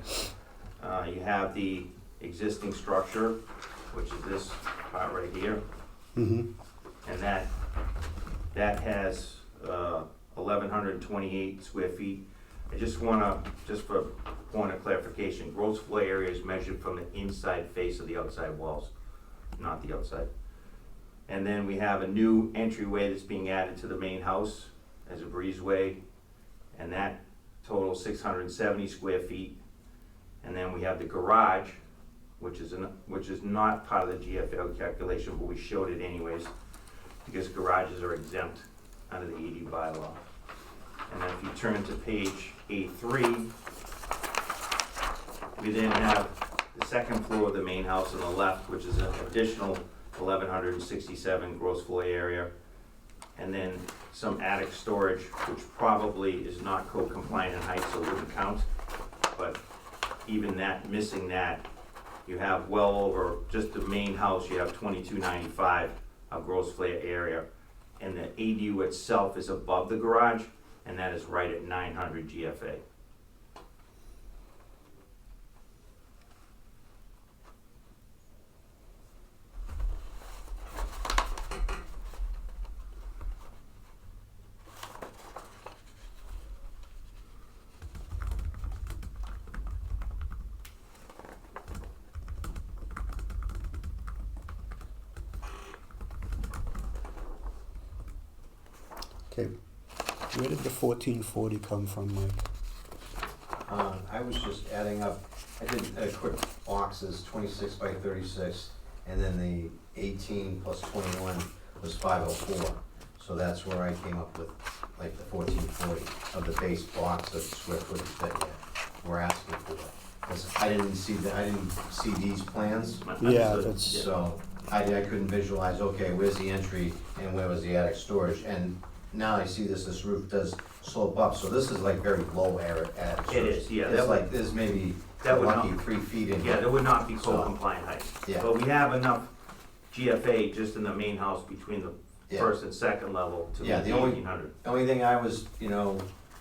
you have the existing structure, which is this part right here. Mm-hmm. And that has 1,128 square feet. I just wanna, just for point of clarification, gross floor area is measured from the inside face of the outside walls, not the outside. And then we have a new entryway that's being added to the main house as a breezeway, and that totals 670 square feet. And then we have the garage, which is not part of the GFL calculation, but we showed it anyways, because garages are exempt under the AD bylaw. And then if you turn to page A3, we then have the second floor of the main house on the left, which is an additional 1,167 gross floor area. And then some attic storage, which probably is not code compliant in height, so it wouldn't count. But even that, missing that, you have well over, just the main house, you have 2295 of gross floor area. And the ADU itself is above the garage, and that is right at 900 GFA. Okay. Where did the 1440 come from, Mike? I was just adding up, I did a quick boxes, 26 by 36, and then the 18 plus 21 was 504. So that's where I came up with like the 1440 of the base box of square footage that we're asking for. 'Cause I didn't see these plans, Yeah, Understood. that's, so I couldn't visualize, okay, where's the entry and where was the attic storage? And now I see this roof does slope up, so this is like very low attic storage. It is, yeah. It's like, there's maybe That would lucky not- 3 feet in Yeah, here. that would not be So- code compliant height. Yeah. But we have enough GFA just in the main house between the Yeah. first and second level to Yeah, meet the the only- 1800. The only thing I was,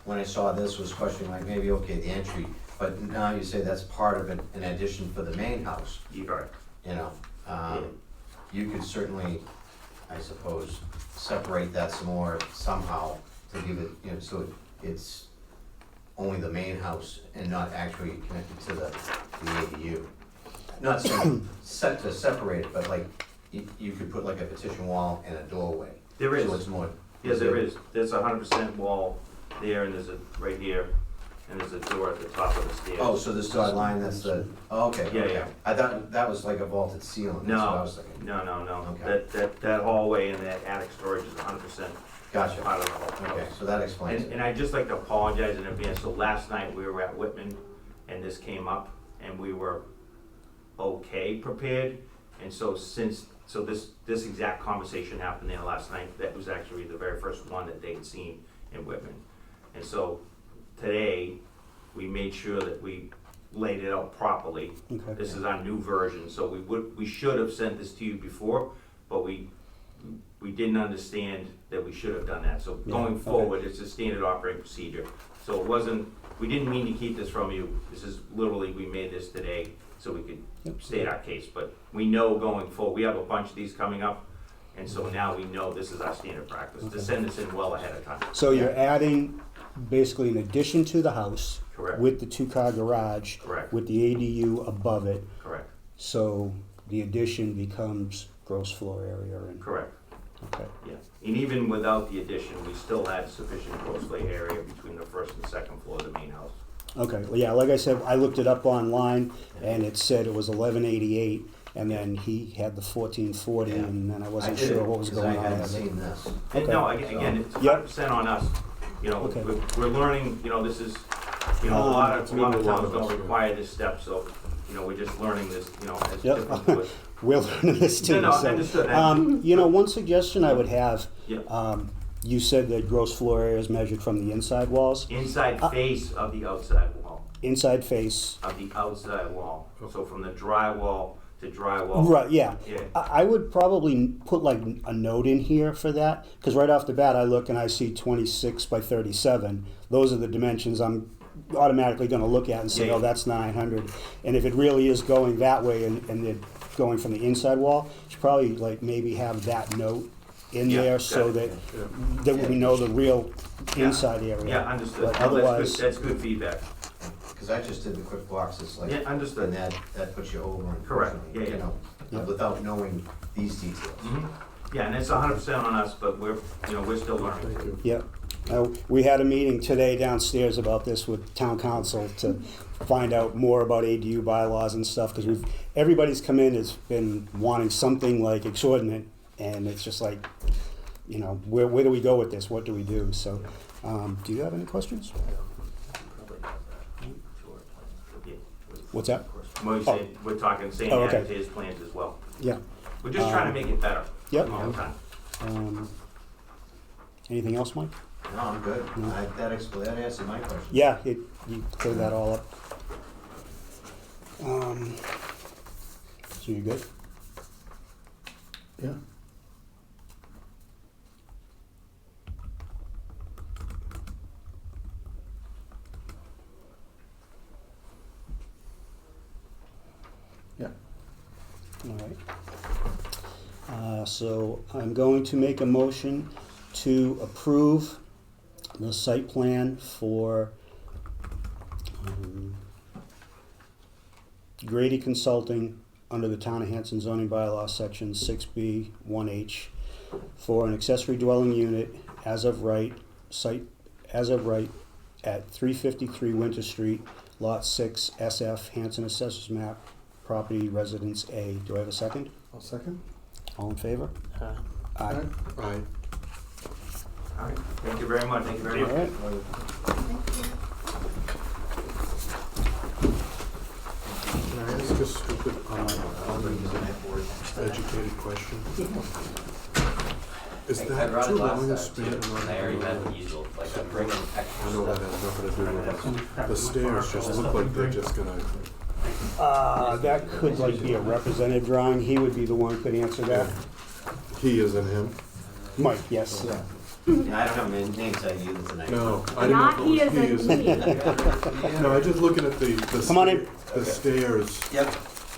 when I saw this was questioning, like, maybe, okay, the entry, but now you say that's part of it, in addition for the main house, You got it. You could certainly, I suppose, separate that some more somehow to give it, so it's only the main house and not actually connected to the ADU. Not saying to separate it, but like, you could put like a partition wall and a doorway. There is. So it's more. Yes, there is. There's 100% wall there, and there's a, right here, and there's a door at the top of the stairs. Oh, so this dotted line, that's the, okay, Yeah, okay. yeah. I thought that was like a vaulted ceiling, that's what I No, was thinking. no. Okay. That hallway and that attic storage is 100% Gotcha, part of the whole okay, house. so that explains it. And I'd just like to apologize in advance. So last night, we were at Whitman, and this came up, and we were okay prepared. And so this exact conversation happened there last night. That was actually the very first one that they had seen in Whitman. And so today, we made sure that we laid it out properly. okay. This is our new version, so we should have sent this to you before, but we didn't understand that we should have done that. So Yeah, going okay. forward, it's a standard operating procedure. So it wasn't, we didn't mean to keep this from you. This is literally, we made this today so we could Yep. state our case. But we know going forward, we have a bunch of these coming up, and so now we know this is our standard practice, to Okay. send this in well ahead of time. So you're adding basically an addition to the house, Correct. with the two-car garage, Correct, with the ADU above it, correct, so the addition becomes gross floor area and, correct, okay. yeah. And even without the addition, we still had sufficient gross floor area between the first and second floor of the main house. Okay, well, yeah, like I said, I looked it up online, and it said it was 1188, and then he had the 1440, Yeah. and then I I wasn't did sure it what was because going I on. hadn't with it. seen this. And Okay. no, again, it's Yep. 100% on us. You know, Okay. we're learning, you know, this is, you know, a lot of maybe a lot towns of don't us, yeah. require this step, so, you know, we're just learning this, you know, as Yep. different to us. We're learning this too. No, so, understood. you know, one suggestion I would have, Yeah. you said that gross floor area is measured from the inside walls, Inside face of the outside wall, inside face. of the outside wall. So from the drywall to drywall. Right, yeah. Yeah. I would probably put like a note in here for that, because right off the bat I look and I see 26 by 37. Those are the dimensions I'm automatically going to look at and say, Yeah. oh, that's 900. And if it really is going that way and they're going from the inside wall, you should probably like maybe have that note in Yeah, there so got that, it. that we know the real Yeah. inside area. Yeah, understood. But No, otherwise, that's good feedback. Because I just did the quick boxes, like, Yeah, understood. and that puts you over, Correct. unfortunately, Yeah, you yeah. know, Yeah. without knowing these details. Mhm. Yeah, and it's 100% on us, but we're, you know, we're still learning. Thank you. yeah. We had a meeting today downstairs about this with town council to find out more about ADU bylaws and stuff, because everybody's come in has been wanting something like exorbitant, and it's just like, you know, where do we go with this? What do we do? So, do you have any questions? Yeah. What's that? Well, you said, we're talking same Oh, okay. as his plans as well. Yeah. We're just trying to make it better. Yep. All the time. Anything else, Mike? No, I'm good. No. That answered my question. Yeah, you cleared that all up. So you good? Yeah. Yeah. All right. So I'm going to make a motion to approve the site plan for Grady Consulting under the Town of Hanson zoning bylaw, section 6B 1H, for an accessory dwelling unit as of right, site as of right at 353 Winter Street, Lot 6, SF, Hanson Assessors Map, property residence A. Do I have a second? I'll second. All in favor? Aye. Aye. All right, thank you very much. Thank you very All much. right. Can I ask a stupid, educated question? Is I'd that rather too glass long a that span? too. And I already had the easel, like I'm bringing extra I know that stuff. has nothing to do with it. The stairs just look like they're just gonna, That could like be a representative drawing. He would be the one who could answer that. he is in him. Mike, yes. Yeah, I don't have many names I use tonight. No, I didn't know Not he if it was isn't he is. No, I just looking at the Come on in. the stairs Yep,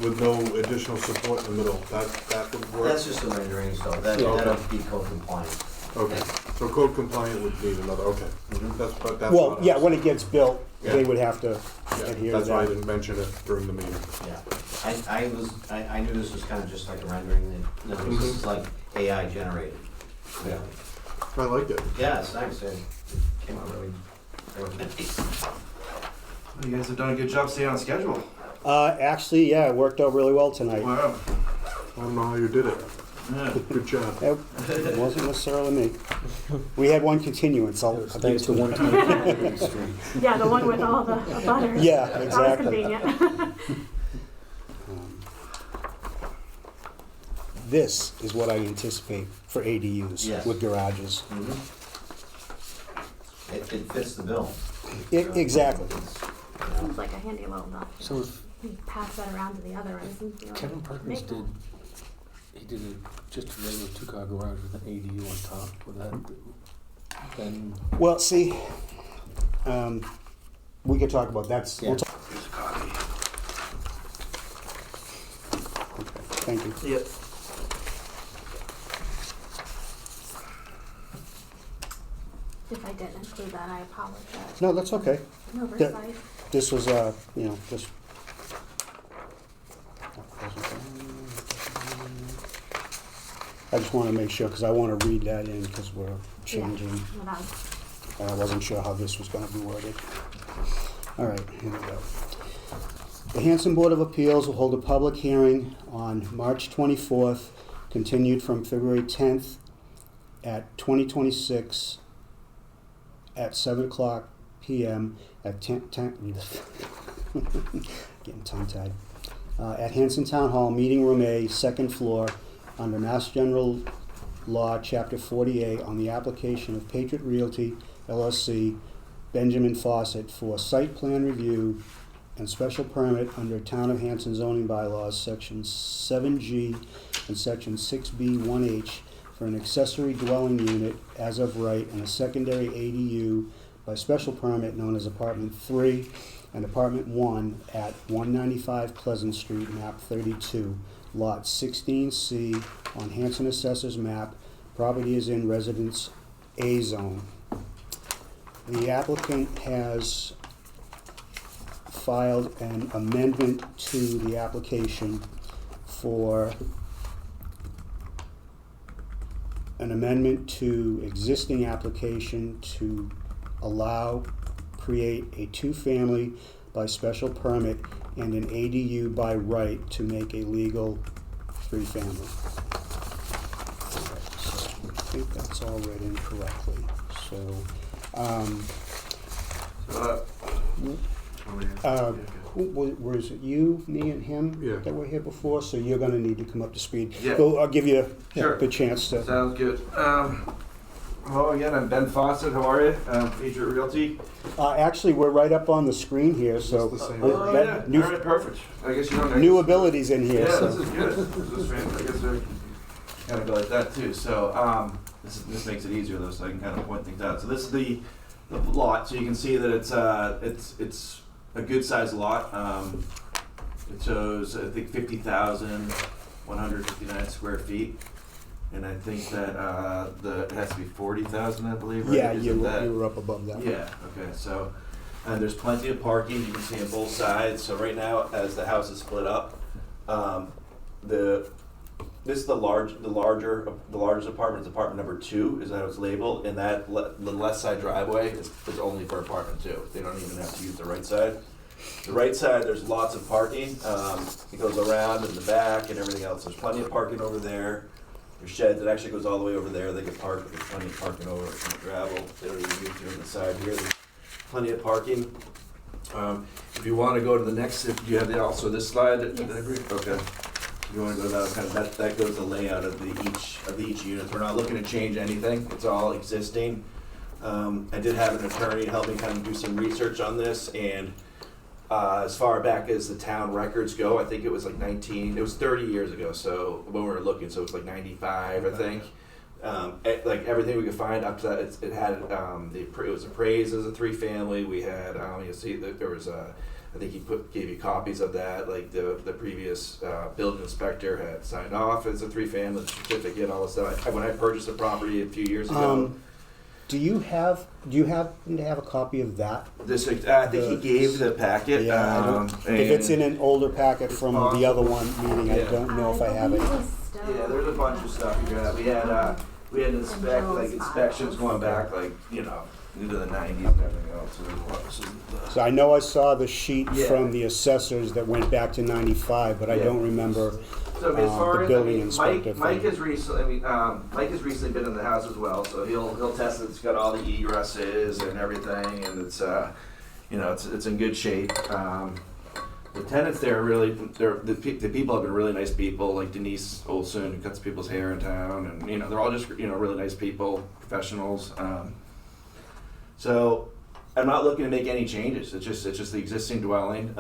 with no additional support in the middle. That would work. that's just a rendering, so Okay. that'll be code compliant. Okay, so code compliant would need another, okay. Mhm. That's Well, not yeah, us. when it gets built, they Yeah. would have to Yeah, adhere to that's why I that. didn't mention it during the meeting. Yeah, I knew this was kind of just like a rendering, that this is like AI generated. Yeah. I liked it. Yeah, it's nice, it came out really nice. You guys have done a good job staying on schedule. Actually, yeah, it worked out really well tonight. Wow. I don't know how you did it. Yeah. Good job. It wasn't necessarily me. We had one continuance. I'll give Thanks it to to 120 Street. Yeah, the one with all the butters. Yeah, That was exactly. convenient. This is what I anticipate for ADUs Yes. Mm-hmm. with garages. It fits the bill. Exactly. Seems like a handy little nut. So if You pass that around to the other end. and you know, Kevin Perkins make did, he did just a regular two-car garage with an ADU on top, would that, then, Well, see, we could talk about that's. Yeah. We'll talk. Okay, thank you. Yep. If I didn't include that, I apologize. No, that's okay. An oversight. This was, just. I just want to make sure, because I want to read that in, because we're changing. What else? And I wasn't sure how this was going to be worded. All right, here we go. The Hanson Board of Appeals will hold a public hearing on March 24th, continued from February 10th at 2026 at 7 o'clock p.m. at 10 getting tongue-tied. At Hanson Town Hall, Meeting Room A, second floor, under Mass General Law, Chapter 48, on the application of Patriot Realty, LLC, Benjamin Fawcett, for site plan review and special permit under Town of Hanson zoning bylaws, Section 7G and Section 6B 1H, for an accessory dwelling unit as of right and a secondary ADU by special permit known as Apartment 3 and Apartment 1 at 195 Pleasant Street, map 32, lot 16C on Hanson Assessor's map. Property is in Residence A zone. The applicant has filed an amendment to the application for an amendment to existing application to create a two-family by special permit and an ADU by right to make a legal three-family. So I think that's all read in correctly. So, was it you, me, and him Yeah. that were here before? So you're going to need to come up to speed. Yeah. So I'll give you Sure. the chance to. Sounds good. Hello again, I'm Ben Fawcett. How are you? Patriot Realty. Actually, we're right up on the screen here, so It's the same. Oh, that yeah. new, All right, perfect. I guess you don't new abilities in here. Yeah, so. this is good. This is fantastic. I guess they're kind of go like that too. So this makes it easier though, so I can kind of point things out. So this is the lot. So you can see that it's a good sized lot. It shows I think 50,159 square feet, and I think that it has to be 40,000, I believe. Right? Yeah, Isn't you that- were up above that. Yeah, okay, so, and there's plenty of parking, you can see on both sides, so right now, as the house is split up, this is the largest apartment, it's apartment number 2, is how it's labeled, and that, the left side driveway is only for apartment 2, they don't even have to use the right side. The right side, there's lots of parking, it goes around in the back and everything else, there's plenty of parking over there. There's sheds, it actually goes all the way over there, they can park, there's plenty of parking over in the gravel, they don't even use it on the side here, there's plenty of parking. If you wanna go to the next, do you have also this slide? Yes. Did I agree? Okay. If you wanna go to that, kind of, that goes the layout of each unit, we're not looking to change anything, it's all existing. I did have an attorney help me kind of do some research on this, and as far back as the town records go, I think it was like 30 years ago, so when we were looking, so it was like 95, I think. Like everything we could find up to that, it was appraised as a three-family. We had, you see that there was I think he gave you copies of that, like the previous building inspector had signed off as a three-family certificate, all this stuff. When I purchased the property a few years ago. Do you happen to have a copy of that? I think he gave the packet. Yeah, if it's in an older packet from the other one meeting, I don't know if I have it. Yeah, there's a bunch of stuff you got. We had inspections going back into the 90s and everything else. So I know I saw the sheet Yeah. from the assessors that went back to 95, but I don't remember So as far the as building inspector Mike thing. has recently, Mike has recently been in the house as well, so he'll test that it's got all the egresses and everything, and it's it's in good shape. The tenants there are really, the people have been really nice people, like Denise Olson, who cuts people's hair in town, and they're all just really nice people, professionals. So I'm not looking to make any changes. It's just the existing dwelling.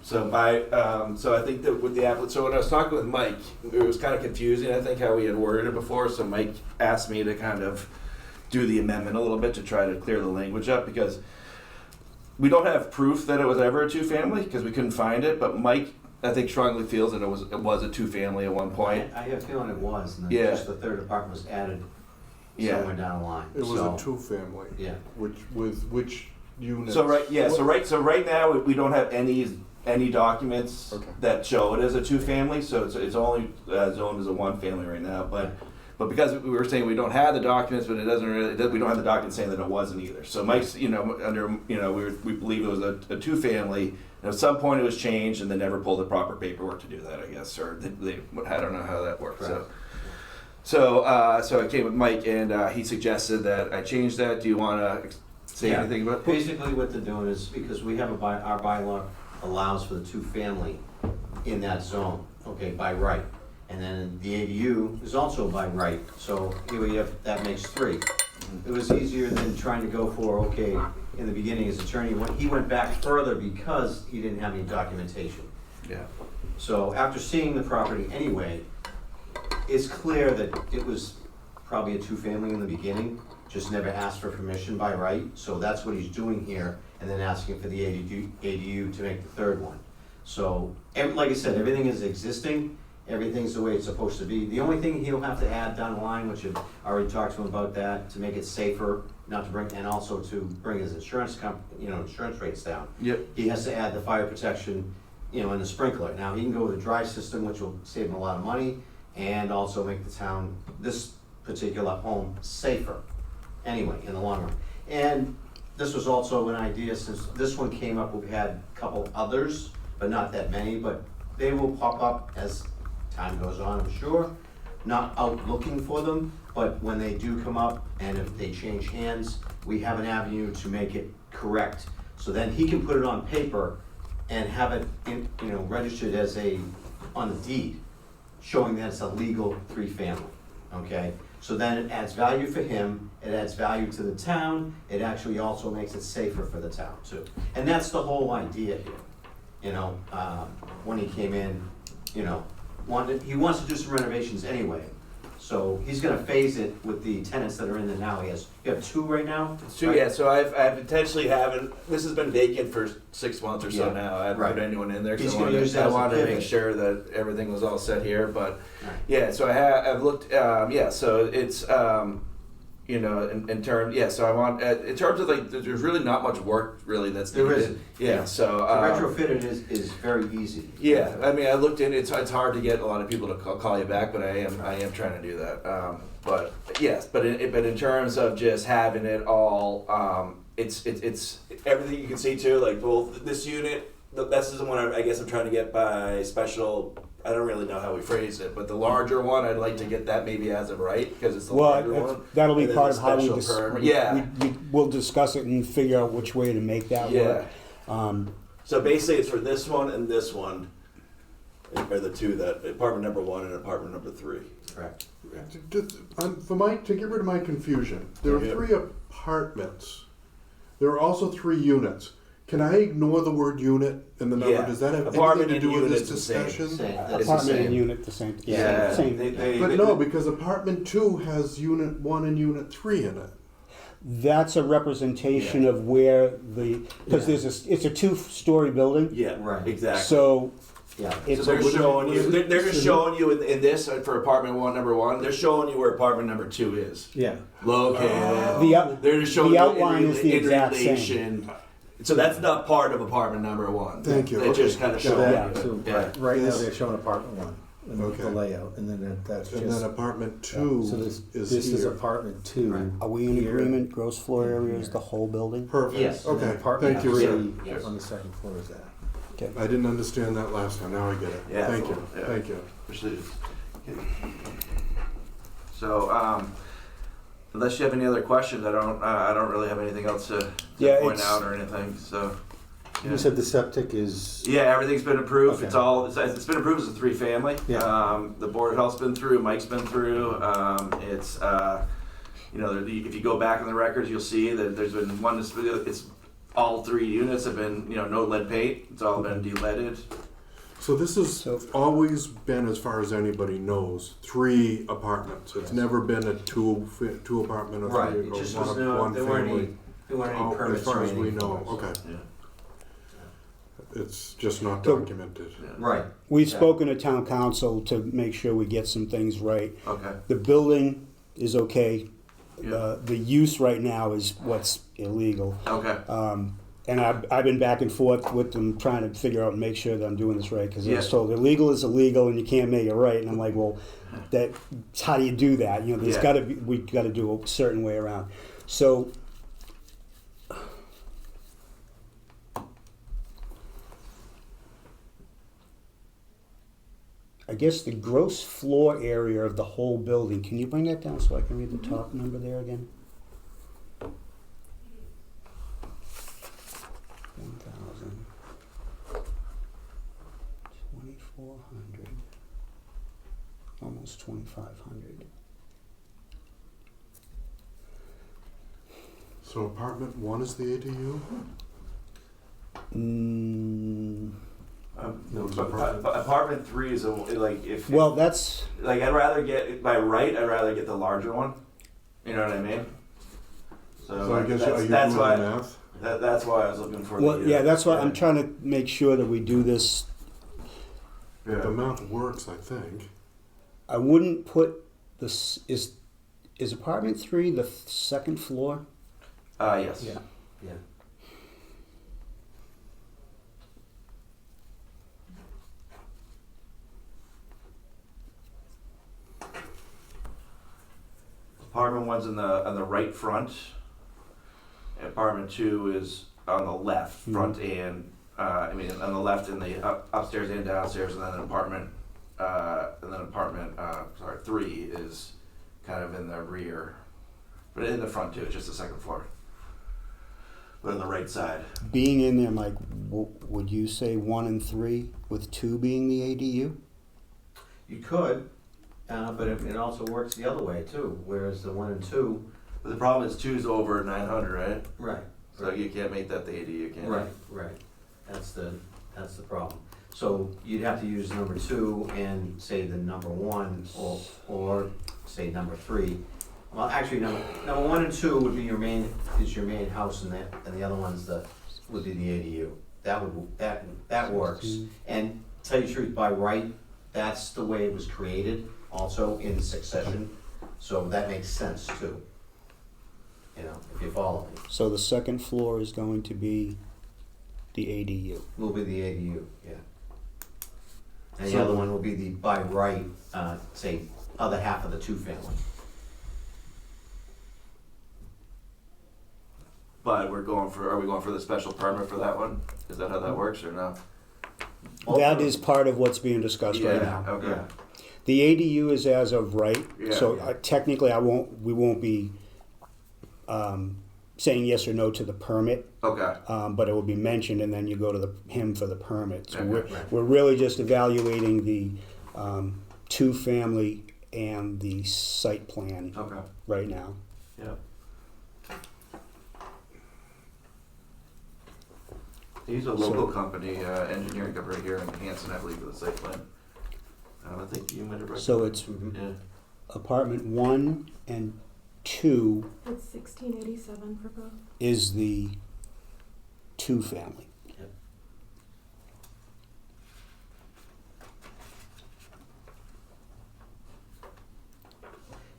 So I think that with the applicant, so when I was talking with Mike, it was kind of confusing, I think, how we had worded it before. So Mike asked me to kind of do the amendment a little bit to try to clear the language up, because we don't have proof that it was ever a two-family because we couldn't find it. But Mike, I think, strongly feels that it was a two-family at one point. I have a feeling it was, and then Yeah. just the third apartment was added Yeah. somewhere down the line. It was So, a two-family, Yeah. which unit? So right now, we don't have any documents Okay. that show it as a two-family, so it's only zoned as a one-family right now, but because we were saying we don't have the documents, but it doesn't really, we don't have the documents saying that it wasn't either. So Mike's, we believe it was a two-family, and at some point it was changed, and they never pulled the proper paperwork to do that, I guess, or I don't know how that worked, Right. So I came with Mike, and he suggested that I change that. Do you want to say Yeah. anything about it? Basically what they're doing is, because we have our bylaw allows for the two-family in that zone, okay, by right. And then the ADU is also by right, so here we have, that makes 3. It was easier than trying to go for, okay, in the beginning, his attorney, he went back further because he didn't have any documentation. Yeah. So after seeing the property anyway, it's clear that it was probably a two-family in the beginning, just never asked for permission by right, so that's what he's doing here, and then asking for the ADU to make the third one. So, like I said, everything is existing, everything's the way it's supposed to be. The only thing he'll have to add down the line, which I've already talked to him about that, to make it safer, not to bring, and also to bring his insurance rates down. Yep. He has to add the fire protection, and the sprinkler. Now, he can go with a dry system, which will save him a lot of money, and also make the town, this particular home, safer, anyway, in the long run. And this was also an idea, since this one came up, we've had a couple others, but not that many, but they will pop up as time goes on, I'm sure. Not out looking for them, but when they do come up, and if they change hands, we have an avenue to make it correct. So then he can put it on paper and have it, registered as on the deed, showing that it's a legal 3-family, okay? So then it adds value for him, it adds value to the town, it actually also makes it safer for the town too. And that's the whole idea here, when he came in, he wants to do some renovations anyway. So he's gonna phase it with the tenants that are in there now. You have 2 right now? So right? yeah, so I've intentionally this has been vacant for 6 months or so Yeah. now. I haven't Right. put anyone in there He's because gonna use that I as a wanted to make pivot. sure that everything was all set here. But Right. yeah, so I've looked. So it's in terms. Yeah, so I want in terms of there's really not much work really that's There needed. isn't. Yeah, so To retrofit it is very easy. yeah, I mean, I looked in. It's hard to get a lot of people to call you back, but I am trying to do that. But yes, but in terms of just having it all, it's everything you can see too. Like, well, this unit, this is the one I guess I'm trying to get by special. I don't really know how we phrase it, but the larger one, I'd like to get that maybe as of right because it's the larger one. That'll be And then part the of how we special permit. Yeah. we'll discuss it and figure out which way to make that work. So basically, it's for this one and this one, are the two that apartment number 1 and apartment number 3. Correct. For to get rid of my confusion, there are Yeah. 3 apartments. There are also 3 units. Can I ignore the word unit in the number? Yeah. Does that have Apartment anything to do and with this unit's the same. discussion? That's the Apartment same. and unit, the same. Yeah. Same. But no, because apartment 2 has unit 1 and unit 3 in it. That's a representation of where because it's a 2-story building. Yeah, Right. exactly. So Yeah. it's So they're would it- showing would you. it- They're just showing you in this for apartment 1, number 1. They're showing you where apartment number 2 is Yeah. located. They're just showing the you outline is the in exact same. relation. So that's not part of apartment number 1. Thank you. They Okay. just kind of So show that, you. so Yeah. right now This- they're showing apartment 1 and Okay. the layout, and then that's And just. then apartment yeah. 2 So this is is here. apartment 2. Right. are we in Here. agreement? Gross floor And area is here. the whole building. Perfect. Yes. And then Okay. apartment Thank you, three sir. Yes. on the second floor is that. I didn't understand that last time. Now I get it. Yeah, Thank you. yeah. Thank you. So, unless you have any other questions, I don't really have anything else to Yeah, point it's- out or anything. So, You said the septic is. yeah, everything's been approved. Okay. It's been approved as a 3-family. Yeah. The Board of Health's been through. Mike's been through. It's if you go back in the records, you'll see that there's been one. It's all 3 units have been no lead paint. It's all been de-leaded. So this has always been, as far as anybody knows, 3 apartments. It's never been a two apartment or Right. 3 It or just one, was one there weren't family. any permits As far or as we anything know, for us. okay. Yeah. It's just not So- documented. Right. We've Yeah. spoken to town council to make sure we get some things right. Okay. The building is okay. The use right now is what's illegal. Okay. And I've been back and forth with them trying to figure out and make sure that I'm doing this right, because I was Yeah. told illegal is illegal and you can't make it right. And I'm like, well, how do you do that? You know, there's Yeah. got to be, we got to do a certain way around. So I guess the gross floor area of the whole building, can you bring that down so I can read the top number there again? 1,000, 2,400, almost 2,500. So apartment 1 is the ADU? No, It's but apartment- apartment 3 is like if Well, that's, like I'd rather get by right. I'd rather get the larger one. You know what I mean? So I guess, are you that's doing why the math? that's why I was looking for. well, the, yeah, that's why I'm trying to make sure that we do this. Yeah. The math works, I think. I wouldn't put this, is apartment 3 the second floor? Yes. Yeah. Yeah. Apartment 1's on the right front. Apartment 2 is on the left front, and I mean on the left in the upstairs and downstairs, and then apartment 3 is kind of in the rear, but in the front too. It's just the second floor, but on the right side. Being in there, Mike, would you say 1 and 3 with 2 being the ADU? You could, but it also works the other way too, whereas the 1 and 2. But the problem is 2's over 900, right? Right. So you can't make that the ADU, can you? Right. That's the problem. So you'd have to use number 2 and say the number 1, or say number 3. Well, actually, number 1 and 2 would be your main house, and the other one's would be the ADU. That works. And tell you the truth, by right, that's the way it was created, also in succession. So that makes sense too. You know, if you follow me. So the second floor is going to be the ADU. Will be the ADU, yeah. And the So- other one will be the by right, say, other half of the 2-family. But are we going for the special permit for that one? Is that how that works or no? That is part of what's being discussed right now. Okay. Yeah. The ADU is as of right, Yeah. so technically we won't be saying yes or no to the permit, Okay. but it will be mentioned, and then you go to him for the permit. So Okay. we're really just evaluating the 2-family and the site plan Okay. right now. Yeah. He's a local company, engineering company here in Hanson, I believe, for the site plan. I think you might have. So it's Yeah. apartment 1 and 2 It's 1687 for both. is the 2-family. Yep.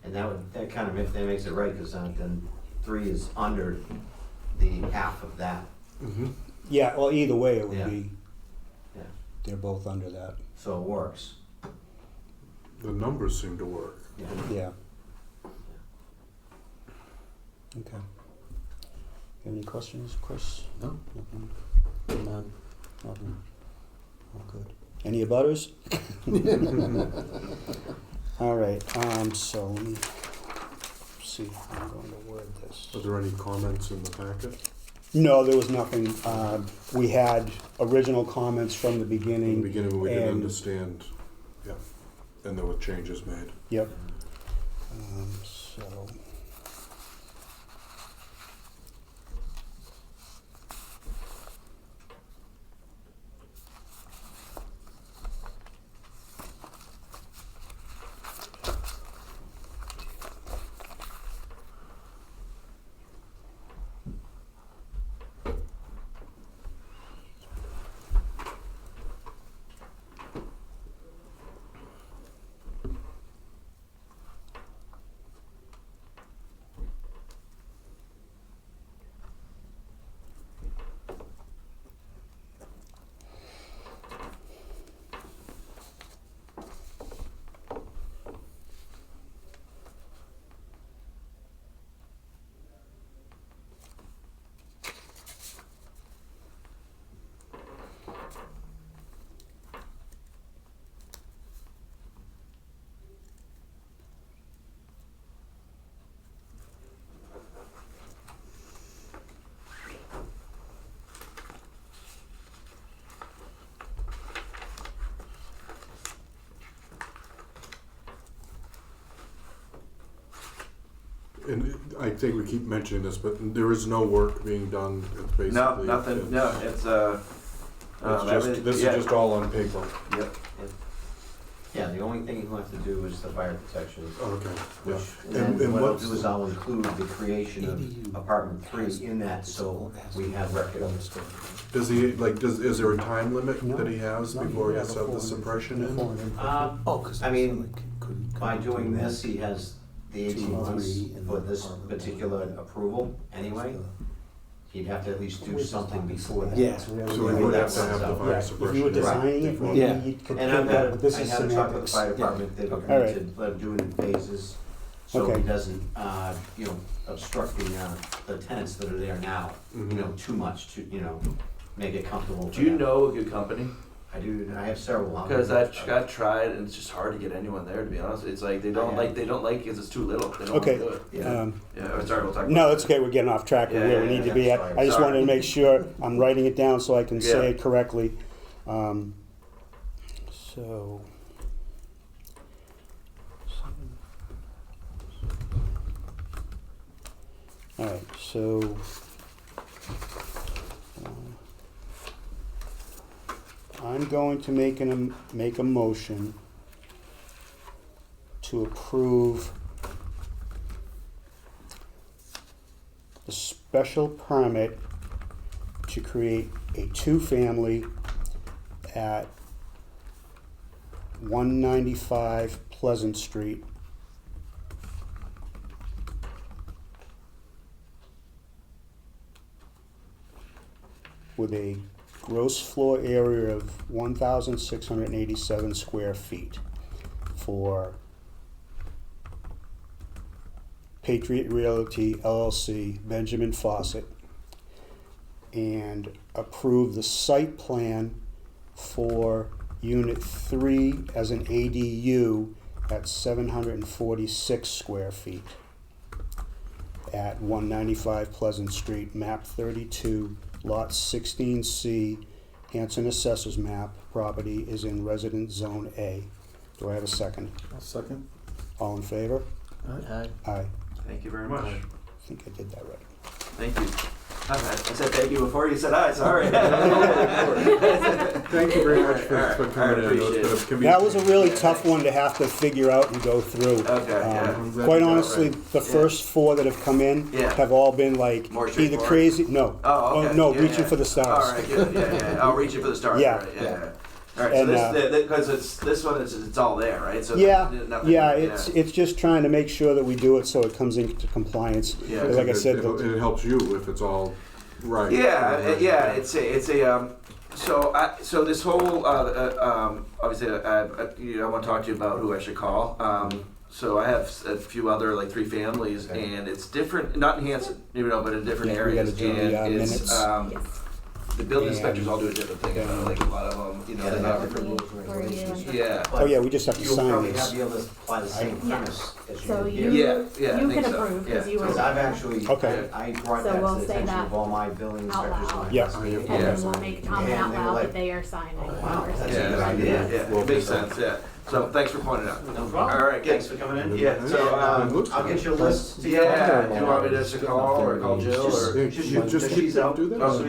And that kind of that makes it right, because then 3 is under the half of that. Mm-hmm. Yeah, well, either way, it would Yeah. be, Yeah. they're both under that. So it works. The numbers seem to work. Yeah. Yeah. Okay. Have any questions, Chris? No. Nothing? None. Nothing? All good. Any abutters? All right, so let me see how I'm going to word this. Are there any comments in the packet? No, there was nothing. We had original comments from the In the beginning. beginning, we didn't and- understand, yeah, and there were changes made. Yep. So. And I think we keep mentioning this, but there is no work being done. It's basically No, nothing, no, it's, everything- this is yeah. just all on paper. Yep. Yeah, the only thing you'll have to do is the fire protection, Okay. Yeah. which, And and what I'll what's- do is I'll include the creation of apartment 3 in that, so we have record of it. Does he like? Is there a time limit No. that he has No, before he yeah, has to have the before- suppression in? before- Oh, 'cause I mean, could he by come doing to this, he has the 18 months for this particular approval anyway. He'd have to at least do something before that. Yeah. So we would have to have the Yeah, fire if you suppression. were in. designing it, maybe Yeah. you could And put I've that, had, but this I is had a talk with the semantics. fire department, they've Okay. agreed to let him do it in phases, so Okay. he doesn't, obstruct the tenants that are there now, Mhm. too much to, make it comfortable for Do you them. know a good company? I do, I have several. I'll Because give I've it- got tried, and it's just hard to get anyone there. To be honest, it's like they don't Yeah. like because it's too little. They don't Okay. want to do it. Yeah. Yeah. Or sorry, we'll talk. No, about it's okay, we're getting off track of Yeah, where yeah, we need yeah, to be at. sorry. I just Sorry. wanted to make sure I'm writing it down so I can say Yeah. it correctly. So. All right, so. I'm going to make a motion to approve the special permit to create a two-family at 195 Pleasant Street. With a gross floor area of 1,687 square feet for Patriot Realty LLC, Benjamin Fawcett, and approve the site plan for Unit 3 as an ADU at 746 square feet at 195 Pleasant Street, map 32, lot 16C, Hanson Assessors Map. Property is in Residence Zone A. Do I have a second? I'll second. All in favor? Aye. Aye. it. Thank you very much. I think I did that right. Thank you. I said thank you before you said aye. Sorry. Thank you very much for All right, coming all right, in. I know appreciate it's it. been a That was a really Yeah, tough thanks. one to have to figure out and go through. Okay. Yeah. I'm glad Quite you got it honestly, right. the Yeah. first four that have come in Yeah. have all been like More either straightforward? crazy, no. Oh, okay. No, Yeah, reaching yeah. for the stars. All right. Good. Yeah. I'll reach it for the stars. Yeah. Right, yeah. All right. So And, this because this one it's all there, right? So Yeah, nothing, yeah, it's just trying to make sure that we do it so it comes into compliance. Yeah. Because like I said, it helps you if it's all right. Yeah. It's a so this whole obviously I want to talk to you about who I should call. So I have a few other like 3 families, Okay. and it's different, not in Hanson, but in different Yeah, we areas. gotta do the, and it's minutes. Yes. the building And- inspectors all do a different thing. Like a lot of them, Yeah, they have they different rules and For you. regulations. yeah. Oh yeah, we just have to You'll sign probably this. be able to apply the same Yeah. premise as you So did you, here. Yeah, I you think can so. approve because Yeah. you were Because I've there. actually, Okay. I brought So that we'll to the say attention that of all my building out inspectors in loud. my Yeah. past Yeah. meeting. And Yeah. then we'll make a comment And out they were loud like, that they are signing. "Oh, wow, Or that's something. Yeah, a good yeah, idea." it makes sense. Yeah. So thanks for pointing it out. No All problem. right, Thanks for coming in. Yeah. So I'll get you a list. yeah. Do you want me to just call or call Jill or? Yeah, just she's out. do that. Oh,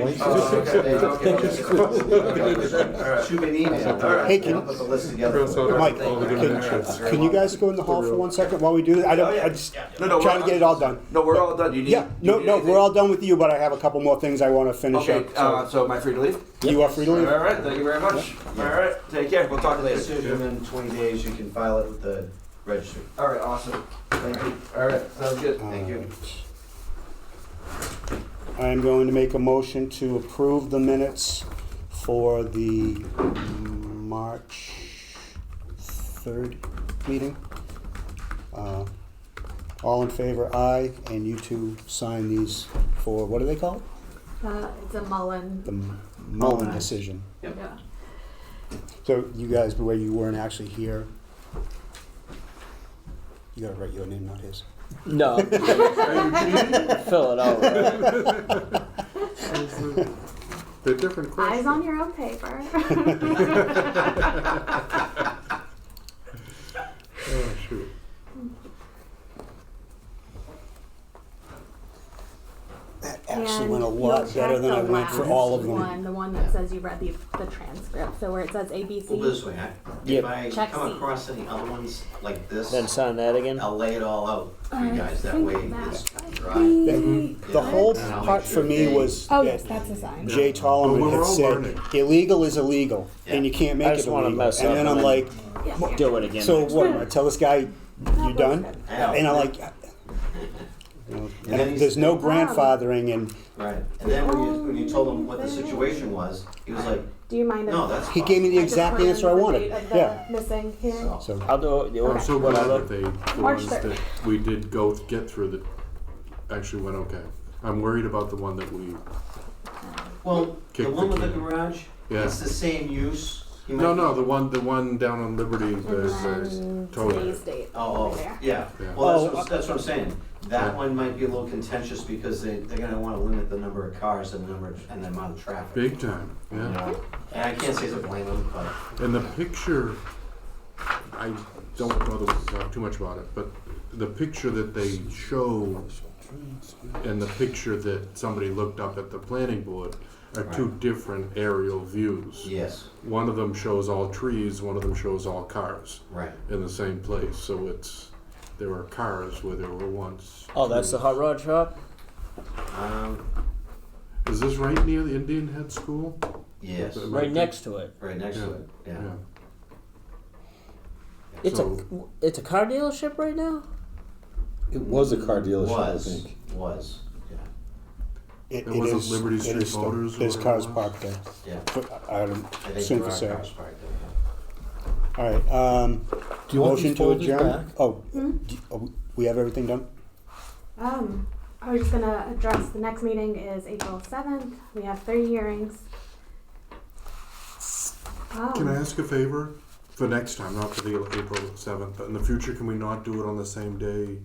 okay. Shoot me an email. All right. Hey, can- I'll put the list together. Cross out Mike, all the good pictures. can you guys go in the hall for 1 second while we do this? I don't, I just No, trying to get it all done. No, we're all done. You need. Yeah, no, you no, need we're all done with you, but I have a couple more things I want to finish Okay. up. So am I free to leave? So you are free to All leave. right. Thank you very much. All right. Take care. We'll talk later. Decision in 20 days, you can file it with the registry. All right. Awesome. Thank you. All right. Sounds good. Thank you. I am going to make a motion to approve the minutes for the March 3rd meeting. All in favor, aye, and you two sign these for, what do they call it? It's a Mullen. The Mullen decision. Yeah. So you guys, where you weren't actually here, you gotta write your name, not his. No. Fill it out, right? They're different Eyes questions. on your own paper. Oh, shoot. actually And went a lot you'll better check than I the went for all of last them. The one that says you read the transcript, so where it says ABC. Well, this way, Yep. if I Check come C. across any other ones like this, Then sign that again. I'll lay it all out for you guys, that think way that it's might dry. be- The whole And I'll part make for sure me they- was Oh, yes, that that's a sign. Jay But Tollerman we're had all said, learning. illegal is illegal, and you can't I make just it wanna illegal. mess And up then and I'm then- like, Yeah. Do it again. so what, I tell this guy, you That done? looks good. Yeah. And I'm like, you know, And then he's- there's no grandfathering, and Right, and then when you told him what the situation was, he was like, Do you mind if no, that's he fine. gave me the I just exact put in answer I the wanted. date of the Yeah, missing hearing? So, so, I'll do it. I'm so glad that the March ones 3rd. that we did get through that actually went okay. I'm worried about the one that we, well, the Kick one the with the can. garage, yeah. it's the same use. He No, might- no, the one down on Liberty, And there's then totally. today's date Oh, over there. yeah, Yeah. well, that's what I'm saying. That Yeah. one might be a little contentious because they're gonna wanna limit the number of cars and the amount of traffic. Big time, You yeah. know? And I can't say to blame them, but, And the picture, I don't know too much about it, but the picture that they show and the picture that somebody looked up at the planning board are two Right. different aerial views. yes, One of them shows all trees, one of them shows all cars right. in the same place, so there were cars where there were once. Oh, that's the trees. hot rod shop? Is this right near the Indian Head School? Yes, Right Right next to it. right next to it, yeah. It's So- it's a car dealership right now? It was a car dealership, I Was, think. was, yeah, it It wasn't is, Liberty it Street is still, Motors or there's whatever cars it was? parked there. yeah. But I don't, I think soon there for are sale. cars parked there, All right, Do you want motion these to folders adjourn? back? Oh, Hmm? we have everything done? I was just gonna address, the next meeting is April 7th. We have 3 hearings. Can I ask a favor? For next time, not for the April 7th, but in the future, can we not do it on the same day?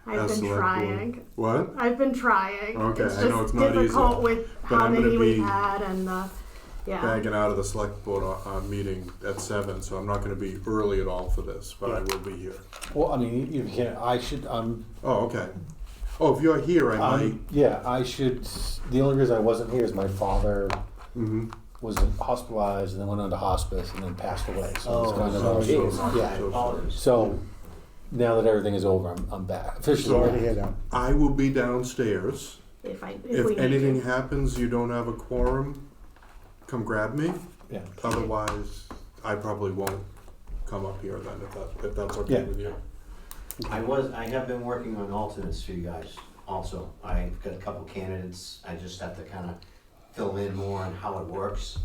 I've as been select board? trying. What? I've been trying. Okay, It's I know just it's not difficult easy, with but how I'm gonna many we've be had and yeah. Bagging out of the select board meeting at 7, so I'm not gonna be early at all for this, but I will be here. Well, I mean, you can't, Oh, okay. Oh, if you're here, I might. yeah, I should, the only reason I wasn't here is my father Mm-hmm. was hospitalized and then went on to hospice and then passed away, so it's Oh, kind sorry. of, Jeez. yeah. I apologize. So, now that everything is over, I'm back, officially So- Sorry to back. hear that. I will be downstairs. If If we need anything to. happens, you don't have a quorum, come grab me. Yeah. Otherwise, I probably won't come up here then, if that's okay Yeah. with you. I have been working on alternates for you guys also. I've got a couple candidates, I just have to kinda fill in more on how it works,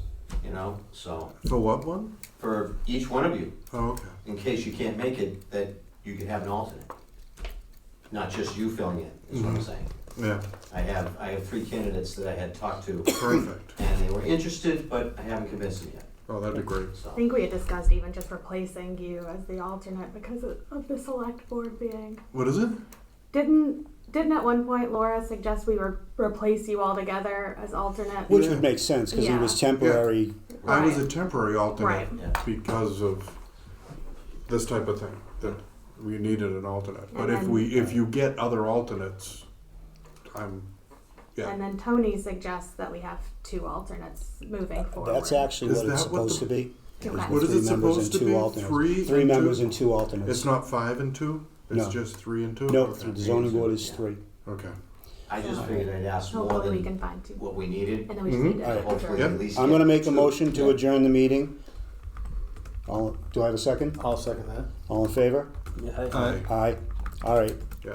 you know, so, For what one? for each one of you, Oh, okay. in case you can't make it, that you can have an alternate. Not just you filling it, is what I'm Mhm. saying. Yeah, I have 3 candidates that I had talked to, perfect. and they were interested, but I haven't convinced them yet, Oh, that'd be great. I so. think we had discussed even just replacing you as the alternate because of the select board being. What is it? Didn't at one point Laura suggest we replace you altogether as alternate? Which Yeah. would make sense, because he Yeah. was temporary. I was Right. a temporary alternate Right. Yeah. because of this type of thing, that we needed an alternate. But And if you get other alternates, yeah. And then Tony suggests that we have 2 alternates moving forward. That's actually Is what it's that what supposed to be. Okay. What is 3 it members supposed and to 2 be? alternates. 3 3 and members 2? and 2 alternates. It's not 5 and 2? It's No. just 3 and 2? No, Okay. the zoning board is Yeah. 3. Okay. I just figured I'd ask more Hopefully we than can find 2. what we needed, And then we just Mhm. need to Alright. hopefully Yep. at least I'm get gonna make a 2. motion to Yeah. adjourn the meeting. Do I have a second? I'll second that. All in favor? Yeah. Aye. Aye. All right. Yeah.